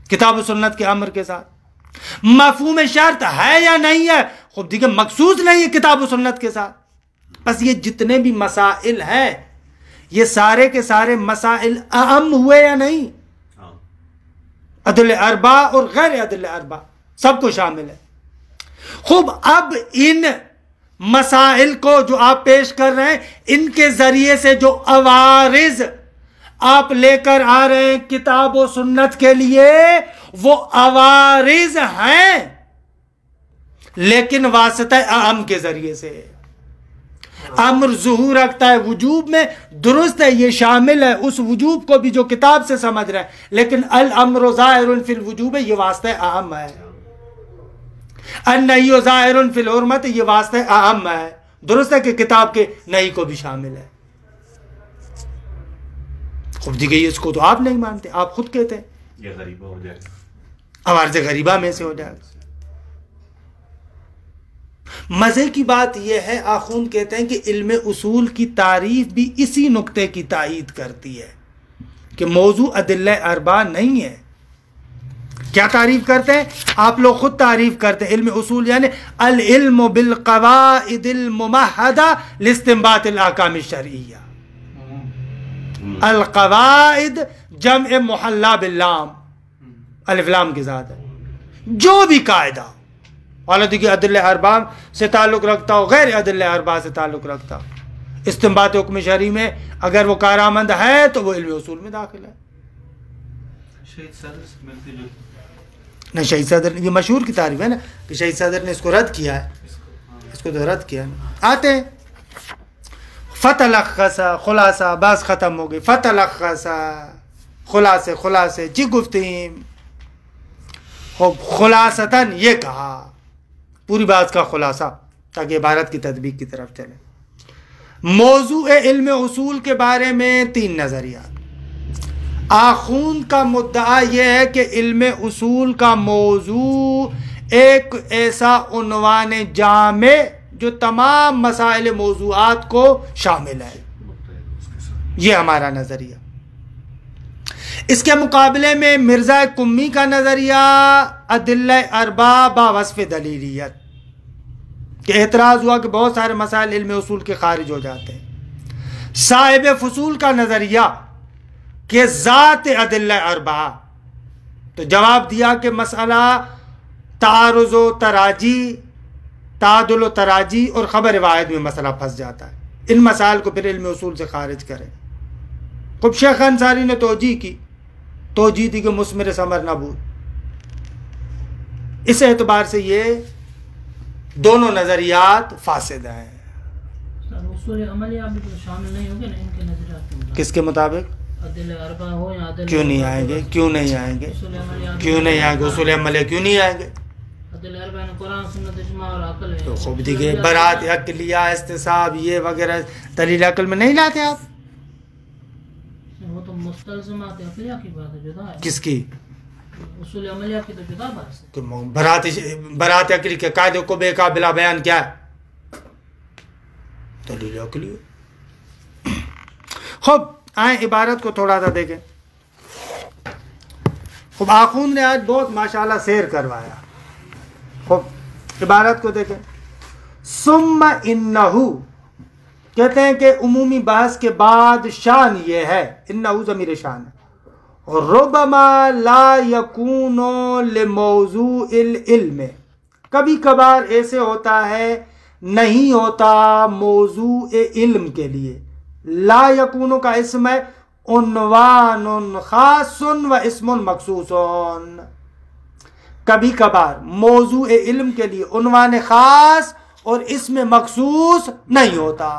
کتاب و سنت کے امر کے ساتھ. مفہوم شرط ہے یا نہیں ہے، خود دیکھیں مخصوص نہیں ہے کتاب و سنت کے ساتھ. بس یہ جتنے بھی مسائل ہیں یہ سارے کے سارے مسائل اہم ہوئے یا نہیں؟ ادلہ اربعہ اور غیر ادلہ اربعہ سب کو شامل ہے. خوب اب ان مسائل کو جو آپ پیش کر رہے ہیں، ان کے ذریعے سے جو عوارض آپ لے کر آ رہے ہیں کتاب و سنت کے لیے، وہ عوارض ہیں لیکن واسطہ اعم کے ذریعے سے. امر ظہور رکھتا ہے وجوب میں، درست ہے، یہ شامل ہے اس وجوب کو بھی جو کتاب سے سمجھ رہے ہیں، لیکن الامر ظاہر فی الوجوب یہ واسطہ اعم ہے. النہی ظاہر فی الحرمت یہ واسطہ اعم ہے. درست ہے کہ کتاب کے نہی کو بھی شامل ہے. خود دیکھیے اس کو تو آپ نہیں مانتے، آپ خود کہتے ہیں یہ غریبہ ہو جائے گا، عوارض غریبہ میں سے ہو جائے گا. مزے کی بات یہ ہے، آخوند کہتے ہیں کہ علم اصول کی تعریف بھی اسی نقطے کی تائید کرتی ہے کہ موضوع ادلہ اربعہ نہیں ہے. کیا تعریف کرتے ہیں؟ آپ لوگ خود تعریف کرتے ہیں. علم اصول یعنی العلم بالقواعد الممہدہ لاستنباط الاحکام الشرعیہ. القواعد جمع محلہ باللام، الف لام کے ساتھ ہے. جو بھی قاعدہ حالانکہ کہ ادلہ اربع سے تعلق رکھتا ہو، غیر ادلہ اربع سے تعلق رکھتا ہو، استنباط حکم شرعی میں اگر وہ کارآمد ہے تو وہ علم اصول میں داخل ہے. شہید صدر سے ملتی جو نہ شہید صدر، یہ مشہور کی تعریف ہے نا کہ شہید صدر نے اس کو رد کیا ہے، اس کو تو رد کیا نا. آتے ہیں فتلخص خلاصہ، بس ختم ہو گئی. فتلخص خلاصے چی گفتیم. خوب خلاصتاً یہ کہا پوری بات کا خلاصہ تاکہ عبارت کی تطبیق کی طرف چلے. موضوع علم اصول کے بارے میں 3 نظریات. آخوند کا مدعا یہ ہے کہ علم اصول کا موضوع ایک ایسا عنوان جامع جو تمام مسائل موضوعات کو شامل ہے. یہ ہمارا نظریہ. اس کے مقابلے میں مرزا قمی کا نظریہ ادلہ اربع با وصف دلیلیت، کہ اعتراض ہوا کہ بہت سارے مسائل علم اصول کے خارج ہو جاتے ہیں. صاحب فصول کا نظریہ کہ ذات ادلہ اربع، تو جواب دیا کہ مسئلہ تعارض و تراجی، تعادل و تراجی اور خبر واحد میں مسئلہ پھنس جاتا ہے. ان مسائل کو پھر علم اصول سے خارج کریں. خب شیخ انصاری نے توجیہ کی، توجیہ تھی کہ مثمر ثمر نبود. اس اعتبار سے یہ دونوں نظریات فاسد ہیں. اصول عملیہ بھی تو شامل نہیں ہوں گے نا ان کے نظریات کے مطابق؟ کس کے مطابق؟ عدل اربع ہو یا عدل، کیوں نہیں آئیں گے؟ کیوں نہیں آئیں گے؟ کیوں نہیں آئیں گے؟ اصول عملیہ کیوں نہیں آئیں گے؟ عدل اربع نے قرآن سنت اجماع اور عقل ہے. تو خوب دیکھیں برات عقلیہ استصحاب یہ وغیرہ دلیل عقل میں نہیں لاتے آپ. وہ تو مستلزمات عقلیہ کی بات ہے، جدا ہے. کس کی؟ اصول عملیہ کی تو جدا بات ہے. کہ برات عقلی کے قاعدے کو بے کا بلا بیان کیا ہے؟ دلیل عقلی. خوب آئیں عبارت کو تھوڑا سا دیکھیں. خوب آخوند نے آج بہت ماشاءاللہ سیر کروایا. خوب عبارت کو دیکھیں. ثم انہو، کہتے ہیں کہ عمومی بحث کے بعد شان یہ ہے، انہو ضمیر شان ہے، ربما لا یکون لموضوع العلم، کبھی کبھار ایسے ہوتا ہے نہیں ہوتا موضوع علم کے لیے. لا یکون کا اسم ہے عنوان خاص و اسم مخصوص. کبھی کبھار موضوع علم کے لیے عنوان خاص اور اسم مخصوص نہیں ہوتا.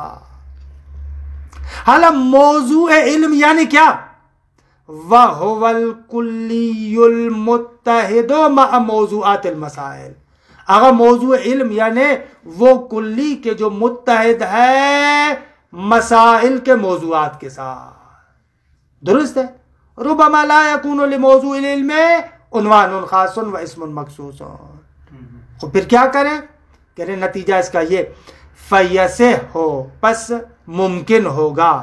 حالانکہ موضوع علم یعنی کیا؟ وَهُوَ الْكُلِّيُّ الْمُتَّحِدُ مَعَ موضوعات المسائل. اگر موضوع علم یعنی وہ کلی کے جو متحد ہے مسائل کے موضوعات کے ساتھ. درست ہے. ربما لا يكون لموضوع العلم عنوان خاص و اسم مخصوص. تو پھر کیا کریں؟ کہہ رہے نتیجہ اس کا یہ فیسے ہو، پس ممکن ہوگا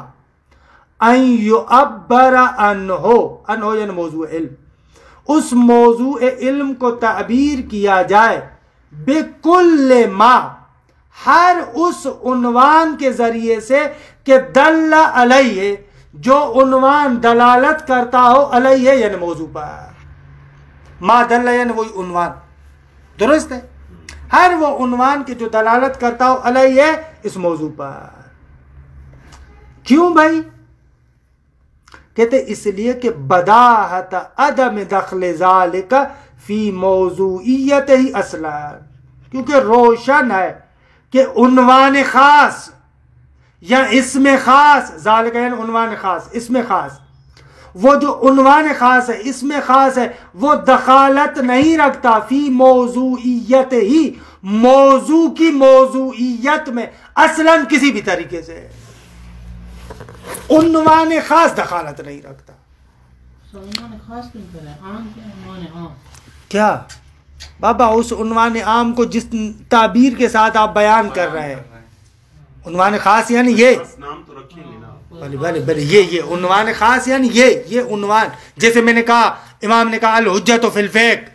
ان یعبر عنہ، عنہ یعنی موضوع علم، اس موضوع علم کو تعبیر کیا جائے بکل ما، ہر اس عنوان کے ذریعے سے کہ دل علیہ، جو عنوان دلالت کرتا ہو علیہ یعنی موضوع پر. ما دل یعنی وہی عنوان. درست ہے. ہر وہ عنوان کے جو دلالت کرتا ہو علیہ اس موضوع پر. کیوں بھائی؟ کہتے اس لیے کہ بداہت عدم دخل ذالک فی موضوعیت ہی اصلا، کیونکہ روشن ہے کہ عنوان خاص یا اسم خاص، ذالک یعنی عنوان خاص، اسم خاص، وہ جو عنوان خاص ہے، اسم خاص ہے، وہ دخالت نہیں رکھتا فی موضوعیت ہی، موضوع کی موضوعیت میں اصلاً کسی بھی طریقے سے. عنوان خاص دخالت نہیں رکھتا. عنوان خاص کیوں کرے؟ عام کیا عنوان عام؟ کیا بابا اس عنوان عام کو جس تعبیر کے ساتھ آپ بیان کر رہے ہیں، عنوان خاص یعنی یہ، نام تو رکھیں گے نا. بھلے یہ عنوان خاص یعنی یہ عنوان، جیسے میں نے کہا امام نے کہا الحجت فی الفقہ،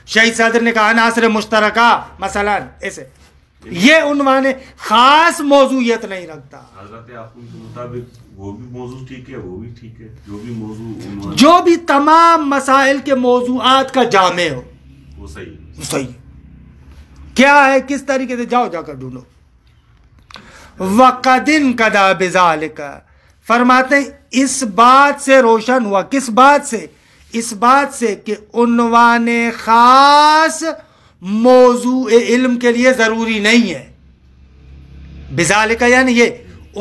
شہید صدر نے کہا عناصر مشترکہ مثلا، ایسے یہ عنوان خاص موضوعیت نہیں رکھتا. حضرت آخوند کے مطابق وہ بھی موضوع ٹھیک ہے، وہ بھی ٹھیک ہے، جو بھی موضوع جو بھی تمام مسائل کے موضوعات کا جامع ہو وہ صحیح صحیح کیا ہے، کس طریقے سے، جاؤ جا کر ڈھونڈو. وَقَدْ انْقَضَى بِذَلِكَ، فرماتے ہیں اس بات سے روشن ہوا. کس بات سے؟ اس بات سے کہ عنوان خاص موضوع علم کے لیے ضروری نہیں ہے. بذالک یعنی یہ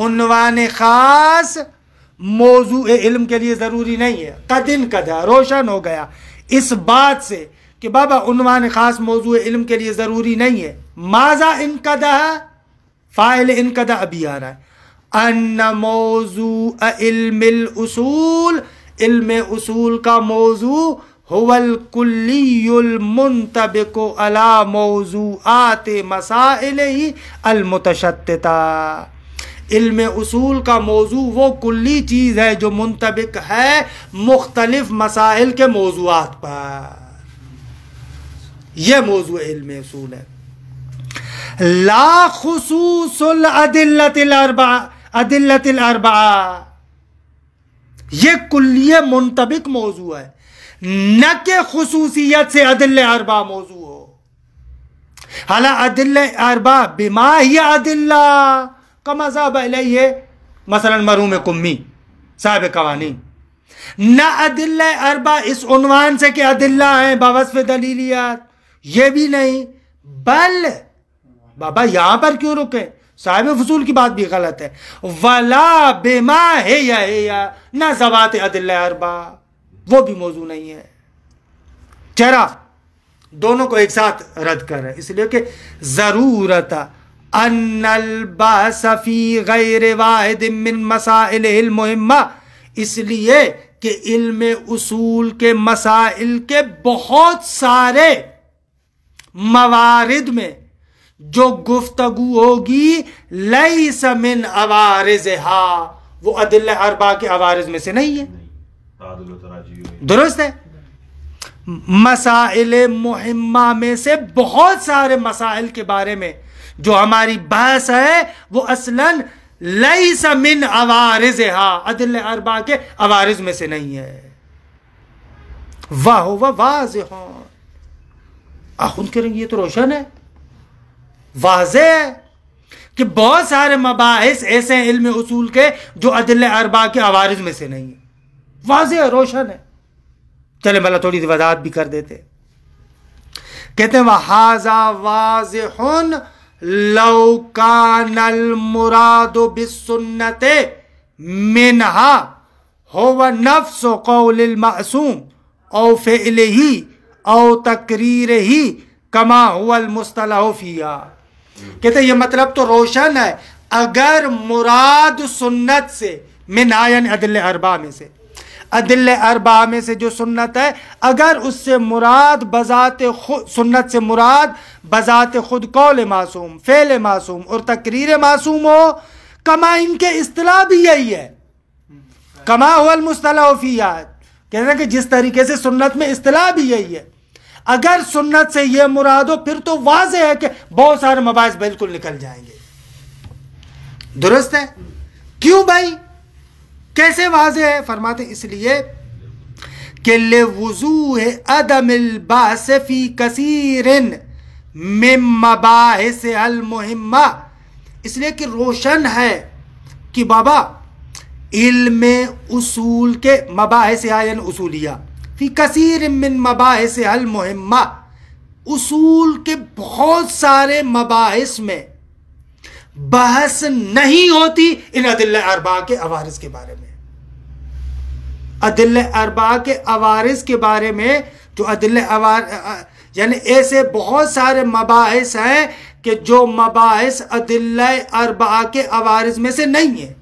عنوان خاص موضوع علم کے لیے ضروری نہیں ہے. قد انقضى، روشن ہو گیا اس بات سے کہ بابا عنوان خاص موضوع علم کے لیے ضروری نہیں ہے. ماذا انقضى، فاعل انقضى ابھی آ رہا ہے. ان موضوع علم الاصول، علم اصول کا موضوع هو الکلی المنطبق على موضوعات مسائلہ المتشتتہ، علم اصول کا موضوع وہ کلی چیز ہے جو منطبق ہے مختلف مسائل کے موضوعات پر. یہ موضوع علم اصول ہے. لا خصوص الادلۃ الاربعہ، یہ کلیہ منطبق موضوع ہے، نہ کہ خصوصیت سے ادلہ اربعہ موضوع ہو. حالا ادلہ اربعہ بما ہی ادلہ کما ذهب الیہ مثلا مرحوم قمی صاحب قوانین. نہ ادلہ اربعہ اس عنوان سے کہ ادلہ ہیں بوصف دلیلیات، یہ بھی نہیں، بل بابا یہاں پر کیوں رکے، صاحب فصول کی بات بھی غلط ہے. ولا بما ہے یا نہ ذوات ادلہ اربعہ، وہ بھی موضوع نہیں ہے. چرا دونوں کو ایک ساتھ رد کر رہے، اس لیے کہ ضرورت ان البحث فی غیر واحد من مسائل المہمہ، اس لیے کہ علم اصول کے مسائل کے بہت سارے موارد میں جو گفتگو ہوگی لیس من عوارضہا، وہ ادلہ اربعہ کے عوارض میں سے نہیں ہے. درست ہے. مسائل مہمہ میں سے بہت سارے مسائل کے بارے میں جو ہماری بحث ہے وہ اصلاً لیس من عوارضہا، ادلہ اربعہ کے عوارض میں سے نہیں ہے. وَهُوَ واضح، آخوند کریں یہ تو روشن ہے، واضح ہے کہ بہت سارے مباحث ایسے ہیں علم اصول کے جو ادلہ اربعہ کے عوارض میں سے نہیں ہیں. واضح ہے، روشن ہے. چلے بھلا تھوڑی سی وضاحت بھی کر دیتے. کہتے ہیں وَهَذَا وَاضِحٌ لَوْ كَانَ الْمُرَادُ بِالسُّنَّةِ مِنْهَا هُوَ نَفْسُ قَوْلِ الْمَعْصُومِ أَوْ فِعْلِهِ أَوْ تَقْرِيرِهِ كَمَا هُوَ الْمُصْطَلَحُ فِيهَا. کہتے ہیں یہ مطلب تو روشن ہے، اگر مراد سنت سے، منہا یعنی ادلہ اربعہ میں سے، ادلہ اربعہ میں سے جو سنت ہے، اگر اس سے مراد بذات خود، سنت سے مراد بذات خود قول معصوم، فعل معصوم اور تقریر معصوم ہو، کما ان کے اصطلاح بھی یہی ہے، کما هو المصطلح فیہا، کہتے ہیں کہ جس طریقے سے سنت میں اصطلاح بھی یہی ہے. اگر سنت سے یہ مراد ہو پھر تو واضح ہے کہ بہت سارے مباحث بالکل نکل جائیں گے. درست ہے. کیوں بھائی، کیسے واضح ہے؟ فرماتے اس لیے کہ لوضوح عدم البحث فی کثیر من مباحث المہمہ، اس لیے کہ روشن ہے کہ بابا علم اصول کے مباحث یعنی اصولیہ، فی کثیر من مباحث المہمہ، اصول کے بہت سارے مباحث میں بحث نہیں ہوتی ان ادلہ اربعہ کے عوارض کے بارے میں. ادلہ اربعہ کے عوارض کے بارے میں، جو ادلہ یعنی ایسے بہت سارے مباحث ہیں کہ جو مباحث ادلہ اربعہ کے عوارض میں سے نہیں ہیں.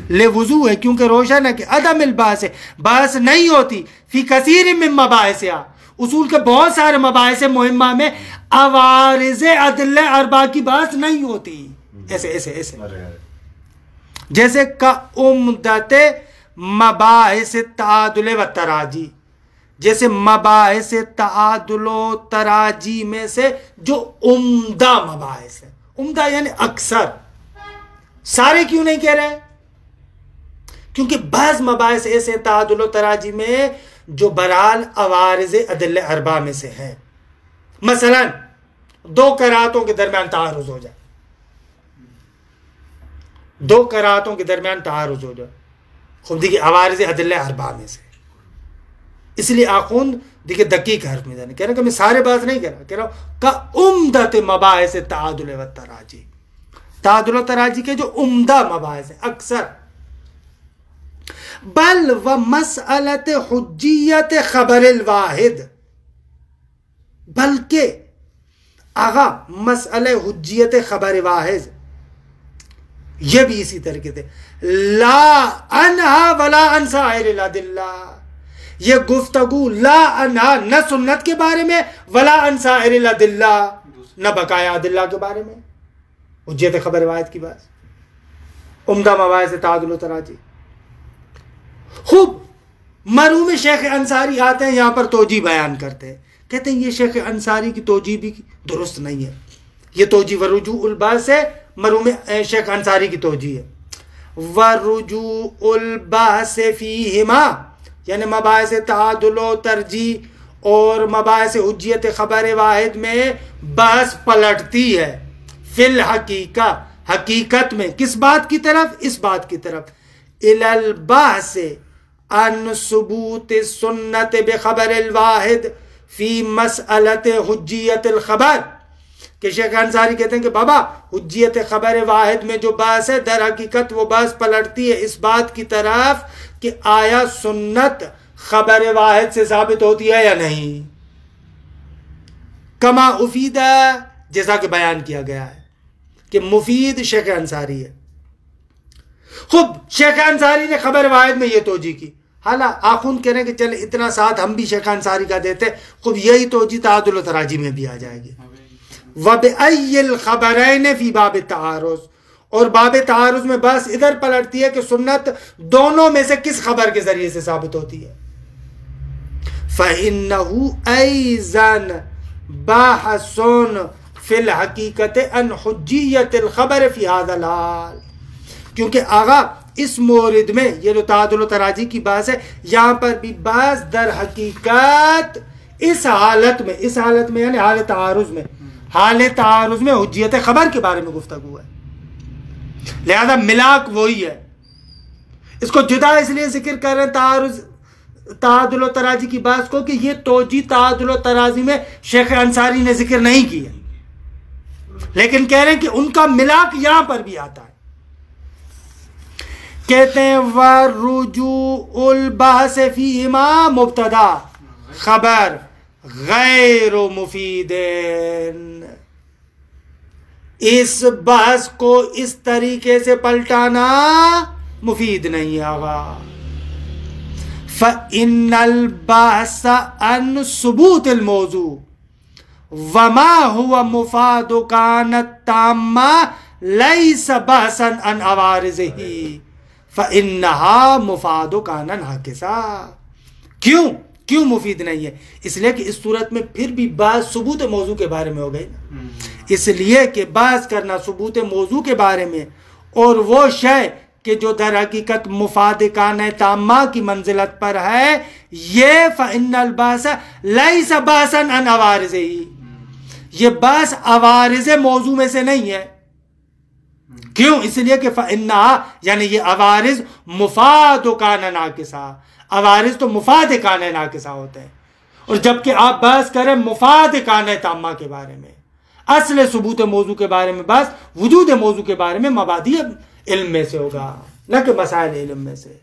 لے وضو ہے کیونکہ روشن ہے کہ عدم البحث، بحث نہیں ہوتی فی کثیر من مباحثہا، اصول کے بہت سارے مباحث مہمہ میں عوارض ادلہ اربعہ کی بحث نہیں ہوتی. ایسے ایسے ایسے جیسے کا عمدت مباحث تعادل و تراجی، جیسے مباحث تعادل و تراجی میں سے جو عمدہ مباحث ہیں، عمدہ یعنی اکثر، سارے کیوں نہیں کہہ رہے؟ کیونکہ بعض مباحث ایسے تعادل و تراجی میں جو برحال عوارض ادلہ اربعہ میں سے ہیں. مثلا دو قراتوں کے درمیان تعارض ہو جائے، دو قراتوں کے درمیان تعارض ہو جائے، خود دیکھیے عوارض ادلہ اربعہ میں سے. اس لیے آخوند دیکھیے دقیق حرف میں جانے کہہ رہا کہ میں سارے بات نہیں کہہ رہا ہوں کہ عمدہ مباحث تعادل و تراجی، تعادل و تراجی کے جو عمدہ مباحث ہیں اکثر. بل و مسئلت حجیت خبر الواحد، بلکہ آغا مسئلہ حجیت خبر واحد یہ بھی اسی طریقے سے لا انہا ولا عن سائر الادلہ، یہ گفتگو لا انہا نہ سنت کے بارے میں، ولا عن سائر الادلہ نہ بقایا ادلہ کے بارے میں. حجیت خبر واحد کی بات، عمدہ مباحث تعادل و تراجی. خوب مرحوم شیخ انصاری آتے ہیں یہاں پر توجیہ بیان کرتے ہیں، کہتے ہیں یہ شیخ انصاری کی توجیہ بھی درست نہیں ہے، یہ توجیہ ورجوع الباس ہے، مرحوم شیخ انصاری کی توجیہ ہے. ورجوع الباس فیہما یعنی مباحث تعادل و ترجیح اور مباحث حجیت خبر واحد میں بحث پلٹتی ہے فی الحقیقہ، حقیقت میں کس بات کی طرف؟ اس بات کی طرف الی البحث عن ثبوت سنت بخبر الواحد فی مسئلت حجیت الخبر، کہ شیخ انصاری کہتے ہیں کہ بابا حجیت خبر واحد میں جو بحث ہے در حقیقت وہ بحث پلٹتی ہے اس بات کی طرف کہ آیا سنت خبر واحد سے ثابت ہوتی ہے یا نہیں. کما افیدہ جیسا کہ بیان کیا گیا ہے کہ مفید شیخ انصاری ہے. خوب شیخ انصاری نے خبر واحد میں یہ توجیہ کی، حالا آخوند کہہ رہے ہیں کہ چلے اتنا ساتھ ہم بھی شیخ انصاری کا دیتے، خوب یہی توجیہ تعادل و تراجی میں بھی آ جائے گی. وَبِأَيِّ الْخَبَرَيْنِ فِي بَابِ التَّعَارُض، اور باب تعارض میں بس ادھر پلٹتی ہے کہ سنت دونوں میں سے کس خبر کے ذریعے سے ثابت ہوتی ہے. فَإِنَّهُ أَيْضًا بَاحَثٌ فِي الْحَقِيقَةِ عَنْ حُجِّيَّةِ الْخَبَرِ فِي هَذَا الْحَالِ، کیونکہ آغا اس مورد میں یہ جو تعادل و تراجی کی بات ہے یہاں پر بھی بعض در حقیقت اس حالت میں یعنی حال تعارض میں حجیت خبر کے بارے میں گفتگو ہے. لہذا ملاک وہی ہے. اس کو جدا اس لیے ذکر کر رہے ہیں تعادل و تراجی کی بات کو کہ یہ توجیہ تعادل و تراجی میں شیخ انصاری نے ذکر نہیں کی ہے، لیکن کہہ رہے ہیں کہ ان کا ملاک یہاں پر بھی آتا ہے. کہتے ہیں وَرُجُوعُ الْبَحْثِ فِيهِمَا مبتدا خبر غیر مفید، اس بحث کو اس طریقے سے پلٹانا مفید نہیں ہے. آغا فَإِنَّ الْبَحْثَ عَنْ ثُبُوتِ الْمَوْضُوعِ وَمَا هُوَ مُفَادُ كَانَتْ تَامَّةً لَيْسَ بَحْثًا عَنْ عَوَارِضِهِ فَإِنَّهَا مُفَادُ كَانَ نَاقِصًا. کیوں مفید نہیں ہے؟ اس لیے کہ اس صورت میں پھر بھی بحث ثبوت موضوع کے بارے میں ہو گئی نا. اس لیے کہ بحث کرنا ثبوت موضوع کے بارے میں اور وہ شے کہ جو در حقیقت مفاد کانہ تامہ کی منزلت پر ہے، یہ فَإِنَّ الْبَحْثَ لَيْسَ بَحْثًا عَنْ عَوَارِضِهِ، یہ بحث عوارض موضوع میں سے نہیں ہے. کیوں؟ اس لیے کہ فَإِنَّهَا یعنی یہ عوارض مفاد کانہ ناقصہ، عوارض تو مفاد کانہ ناقصہ ہوتے ہیں، اور جبکہ آپ بحث کریں مفاد کانہ تامہ کے بارے میں، اصل ثبوت موضوع کے بارے میں بحث وجود موضوع کے بارے میں مبادی علم میں سے ہوگا، نہ کہ مسائل علم میں سے.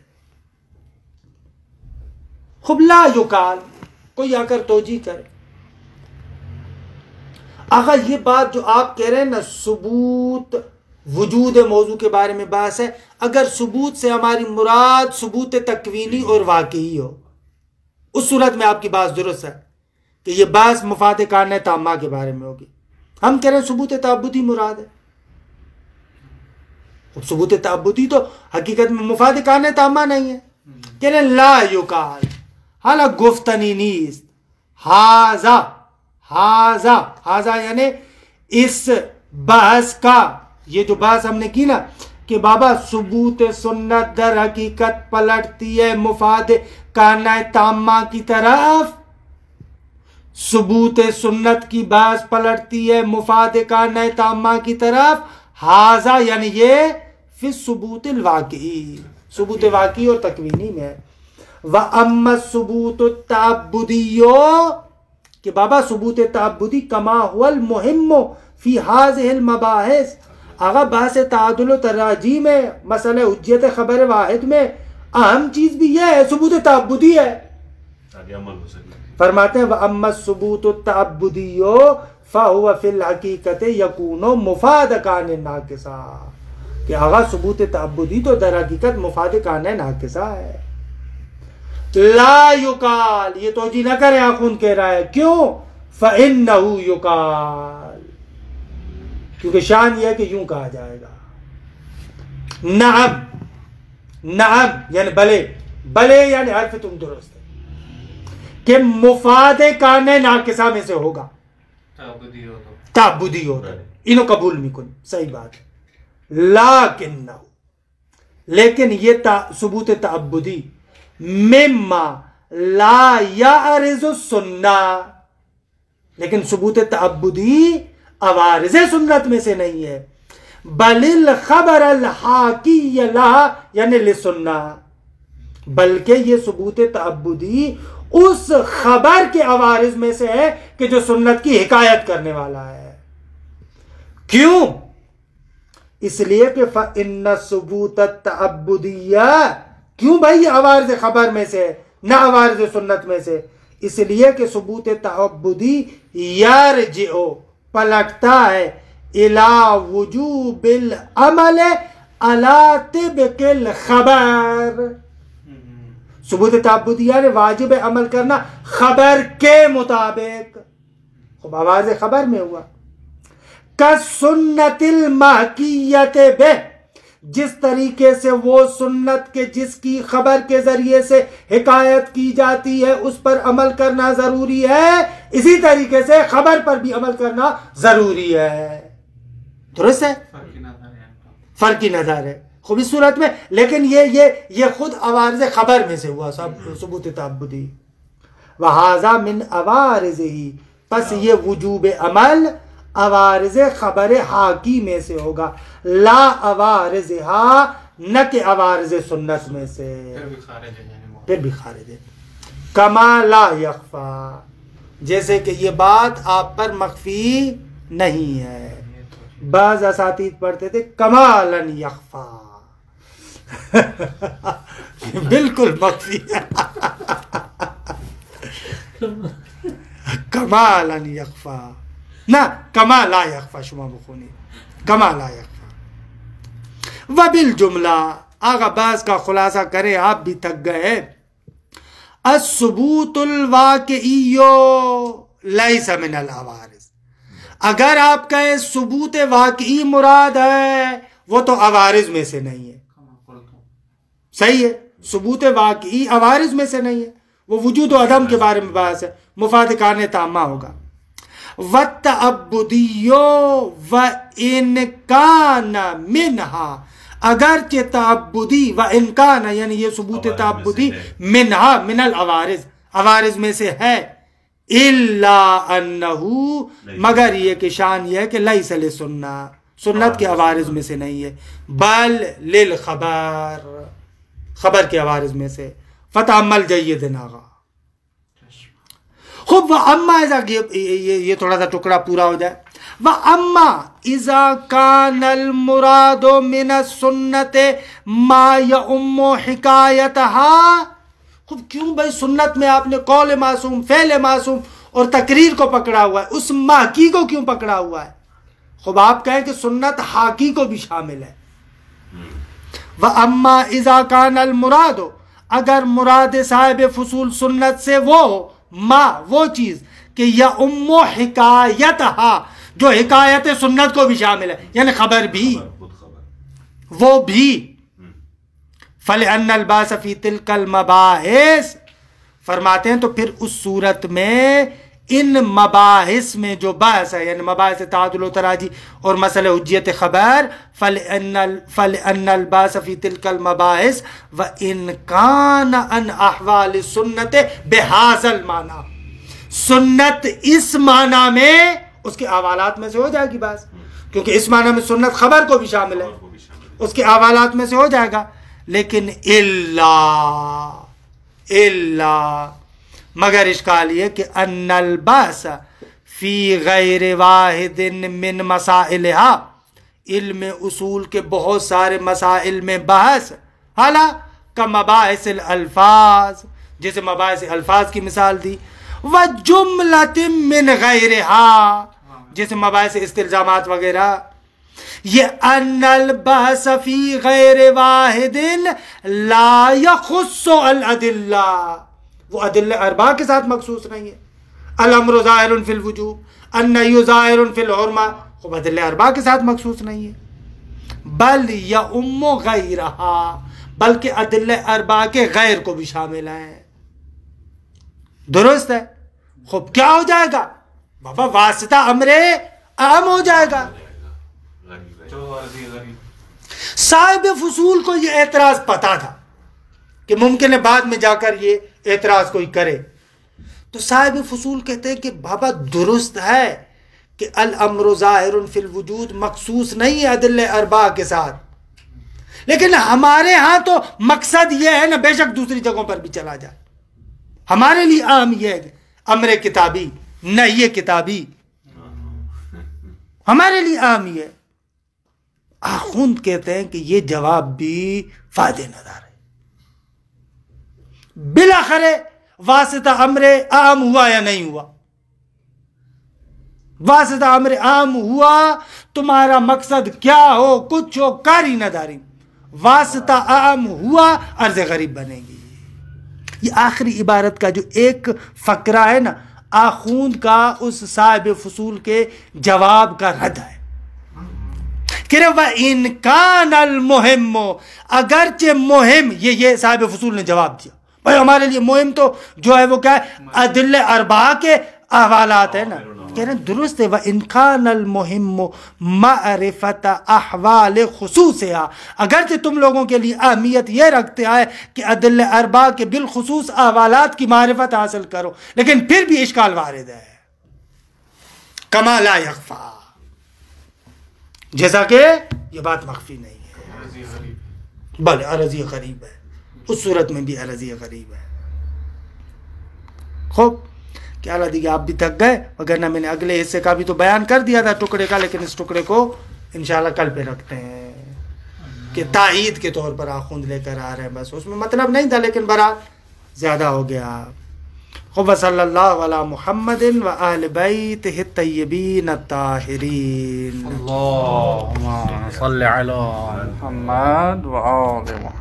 خب لا یقال، کوئی آ کر توجیہ کرے آقا یہ بات جو آپ کہہ رہے ہیں نا ثبوت وجود موضوع کے بارے میں بحث ہے، اگر ثبوت سے ہماری مراد ثبوت تکوینی اور واقعی ہو اس صورت میں آپ کی بات درست ہے کہ یہ بحث مفاد کانہ تامہ کے بارے میں ہوگی. ہم کہہ رہے ہیں ثبوت تعبدی مراد ہے. ثبوت تعبدی تو حقیقت میں مفاد کانہ تامہ نہیں ہے. کہہ رہے ہیں لا یقال، حالا گفتنی نیست. ہاذا یعنی اس بحث کا، یہ جو بحث ہم نے کی نا کہ بابا ثبوت سنت در حقیقت پلٹتی ہے مفاد کانہ تامہ کی طرف، ثبوت سنت کی بحث پلٹتی ہے مفاد کانہ تامہ کی طرف. ہاذا یعنی یہ فی ثبوت الواقعی، ثبوت واقعی اور تکوینی میں. وَأَمَّا الثُّبُوتُ التَّعَبُّدِيُّ کہ بابا ثبوت تعبدی کما هو المہم فی هذه المباحث، آغا بحث تعادل و تراجی میں، مسئلہ حجیت خبر واحد میں اہم چیز بھی یہ ہے، ثبوت تعبدی ہے. فرماتے ہیں وَأَمَّا الثُّبُوتُ التَّعَبُّدِيُّ فَهُوَ فِي الْحَقِيقَةِ يَكُونُ مُفَادَ کان ناقصا کہ آغا ثبوت تعبدی تو در حقیقت مفاد کان ناقصا ہے. لا یقال، یہ توجہ نہ کریں، آخون کہہ رہا ہے کیوں؟ فَإِنَّهُ یقال، کیونکہ شان یہ ہے کہ یوں کہا جائے گا. نعم یعنی بلے یعنی حرف تم درست ہے کہ مفاد کان ناقصہ میں سے ہوگا، تعبدی ہو تو انہوں قبول میکن، صحیح بات ہے. لیکن یہ ثبوت تعبدی مما لا یعرض السنہ، لیکن ثبوت تعبدی عوارض سنت میں سے نہیں ہے. بل الخبر الحاکی لہا یعنی لسنہ، بلکہ یہ ثبوت تعبدی اس خبر کے عوارض میں سے ہے کہ جو سنت کی حکایت کرنے والا ہے. کیوں؟ اس لیے کہ فَإِنَّ ثُبُوتَ التَّعَبُّدِيَّ، کیوں بھائی یہ عوارض خبر میں سے نہ عوارض سنت میں سے؟ اس لیے کہ ثبوت تعبدی یرجع پلٹتا ہے الی وجوب العمل علی طبق الخبر. ثبوت تعبدی یعنی واجب عمل کرنا خبر کے مطابق. خب آواز خبر میں ہوا کَسُنَّتِ الْمَحْكِيَّةِ بِهِ، جس طریقے سے وہ سنت کے جس کی خبر کے ذریعے سے حکایت کی جاتی ہے اس پر عمل کرنا ضروری ہے، اسی طریقے سے خبر پر بھی عمل کرنا ضروری ہے. درست ہے؟ فرق کی نظر ہے خوب اس صورت میں. لیکن یہ خود عوارض خبر میں سے ہوا ثبوت تعبدی. وَهَذَا مِنْ عَوَارِضِهِ، پس یہ وجوب عمل عوارض خبر حاکی میں سے ہوگا، لا عوارضها نہ کہ عوارض سنت میں سے، پھر بھی خارج ہے. کما لا یخفا، جیسے کہ یہ بات آپ پر مخفی نہیں ہے. بعض اساتید پڑھتے تھے کما لن یخفا، بالکل مخفی ہے. کما لن یخفا نہ کما لا یخفا، شما بخونی کما لا یخفا. وبالجملہ آغا باز کا خلاصہ کرے، آپ بھی تھک گئے. الثبوت الواقعی لیس من العوارض، اگر آپ کہیں ثبوت واقعی مراد ہے وہ تو عوارض میں سے نہیں ہے. صحیح ہے، ثبوت واقعی عوارض میں سے نہیں ہے، وہ وجود و عدم کے بارے میں بحث ہے، مفاد کان تامہ ہوگا. وَالتَّعَبُّدِيُّ وَإِنْ كَانَ مِنْهَا، اگرچہ تعبدی وَإِنْ كَانَ یعنی یہ ثبوت تعبدی منہا من العوارض، عوارض میں سے ہے. إِلَّا أَنَّهُ مگر یہ کہ شان یہ ہے کہ لَيْسَ لِسُنَّةٍ سنت کے عوارض میں سے نہیں ہے، بل للخبر خبر کے عوارض میں سے. فتعمل جیدن آغا. خوب وَأَمَّا یہ تھوڑا سا ٹکڑا پورا ہو جائے. وَأَمَّا إِذَا كَانَ الْمُرَادُ مِنَ السُّنَّةِ مَا يَؤُمُّ حِكَایَتَهَا. خوب کیوں بھائی سنت میں آپ نے قول معصوم، فعل معصوم اور تقریر کو پکڑا ہوا ہے، اس محکی کو کیوں پکڑا ہوا ہے؟ خوب آپ کہیں کہ سنت حاکی کو بھی شامل ہے. وَأَمَّا إِذَا كَانَ الْمُرَادُ اگر مراد صاحب فصول سنت سے وہ چیز کہ یا حکایتہا جو حکایت سنت کو بھی شامل ہے، یعنی خبر بھی وہ بھی. فَلِأَنَّ الْبَاسَ فِي تِلْكَ الْمَبَاحِثِ فرماتے ہیں تو پھر اس صورت میں ان مباحث میں جو بحث ہے، یعنی مباحث تعادل و تراجی اور مسئلہ حجیت خبر، فَلِأَنَّ الْبَاسَ فِي تِلْكَ الْمَبَاحِث وَإِنْ كَانَ عَنْ أَحْوَالِ السُنَّةِ بِهَذَا الْمَعْنَى، سنت اس معنی میں اس کے احوالات میں سے ہو جائے گی بات، کیونکہ اس معنی میں سنت خبر کو بھی شامل ہے، اس کے احوالات میں سے ہو جائے گا. لیکن الا مگر اشکال یہ کہ ان الباس فی غیر واحد من مسائلها، علم اصول کے بہت سارے مسائل میں بحث، حالا کا مباحث الالفاظ، جیسے مباحث الفاظ کی مثال دی، وجملۃ من غیرها، جیسے مباحث استلزامات وغیرہ. یہ ان البحث فی غیر واحد لا یخص الادلہ، وہ ادلہ اربعہ کے ساتھ مخصوص نہیں ہے. الامر ظاہر فی الوجوب، النہی ظاہر فی الحرمہ، وہ ادلہ اربعہ کے ساتھ مخصوص نہیں ہے. بل یعم غیرہا، بلکہ ادلہ اربعہ کے غیر کو بھی شامل ہیں. درست ہے. خوب کیا ہو جائے گا بابا؟ واسطہ امر عام ہو جائے گا. جو عرضی غریب. صاحب فصول کو یہ اعتراض پتا تھا کہ ممکن ہے بعد میں جا کر یہ اعتراض کوئی کرے، تو صاحب فصول کہتے ہیں کہ بابا درست ہے کہ الامر ظاہر فی الوجود مخصوص نہیں ہے ادلہ اربعہ کے ساتھ، لیکن ہمارے ہاں تو مقصد یہ ہے نا، بے شک دوسری جگہوں پر بھی چلا جائے، ہمارے لیے عام یہ ہے امر کتابی نہی کتابی، ہمارے لیے عام یہ ہے. آخوند کہتے ہیں کہ یہ جواب بھی فائدے نظر ہے. بالاخر واسطہ امر عام ہوا یا نہیں ہوا؟ واسطہ امر عام ہوا، تمہارا مقصد کیا ہو کچھ ہو کاری نہ داری، واسطہ عام ہوا، عرض غریب بنے گی. یہ آخری عبارت کا جو ایک فقرہ ہے نا، آخوند کا اس صاحب فصول کے جواب کا رد ہے کہ وَإِنْ كَانَ الْمُهِمُّ، اگرچہ مہم، یہ صاحب فصول نے جواب دیا بھائی ہمارے لیے مہم تو جو ہے وہ کیا ہے؟ ادلہ اربعہ کے احوالات ہے نا. کہہ رہے ہیں درست ہے. وَإِنْ كَانَ الْمُهِمُّ مَعْرِفَةَ أَحْوَالِ خُصُوصِهَا، اگرچہ تم لوگوں کے لیے اہمیت یہ رکھتے ہے کہ ادلہ اربعہ کے بالخصوص احوالات کی معرفت حاصل کرو، لیکن پھر بھی اشکال وارد ہے. کما لا یخفا، جیسا کہ یہ بات مخفی نہیں ہے. عرضی غریب. بلے عرضی غریب ہے، اس صورت میں بھی عرضی غریب ہے. خوب کیا اللہ دیگه آپ بھی تک گئے، وگرنہ میں نے اگلے حصے کا بھی تو بیان کر دیا تھا ٹکڑے کا، لیکن اس ٹکڑے کو انشاءاللہ کل پہ رکھتے ہیں کہ تائید کے طور پر آخوند لے کر آ رہے ہیں. بس اس میں مطلب نہیں تھا، لیکن برحال زیادہ ہو گیا. خوب صلی اللہ علی محمد و آل بیتہ الطیبین الطاہرین. اللهم صل على محمد وآل محمد.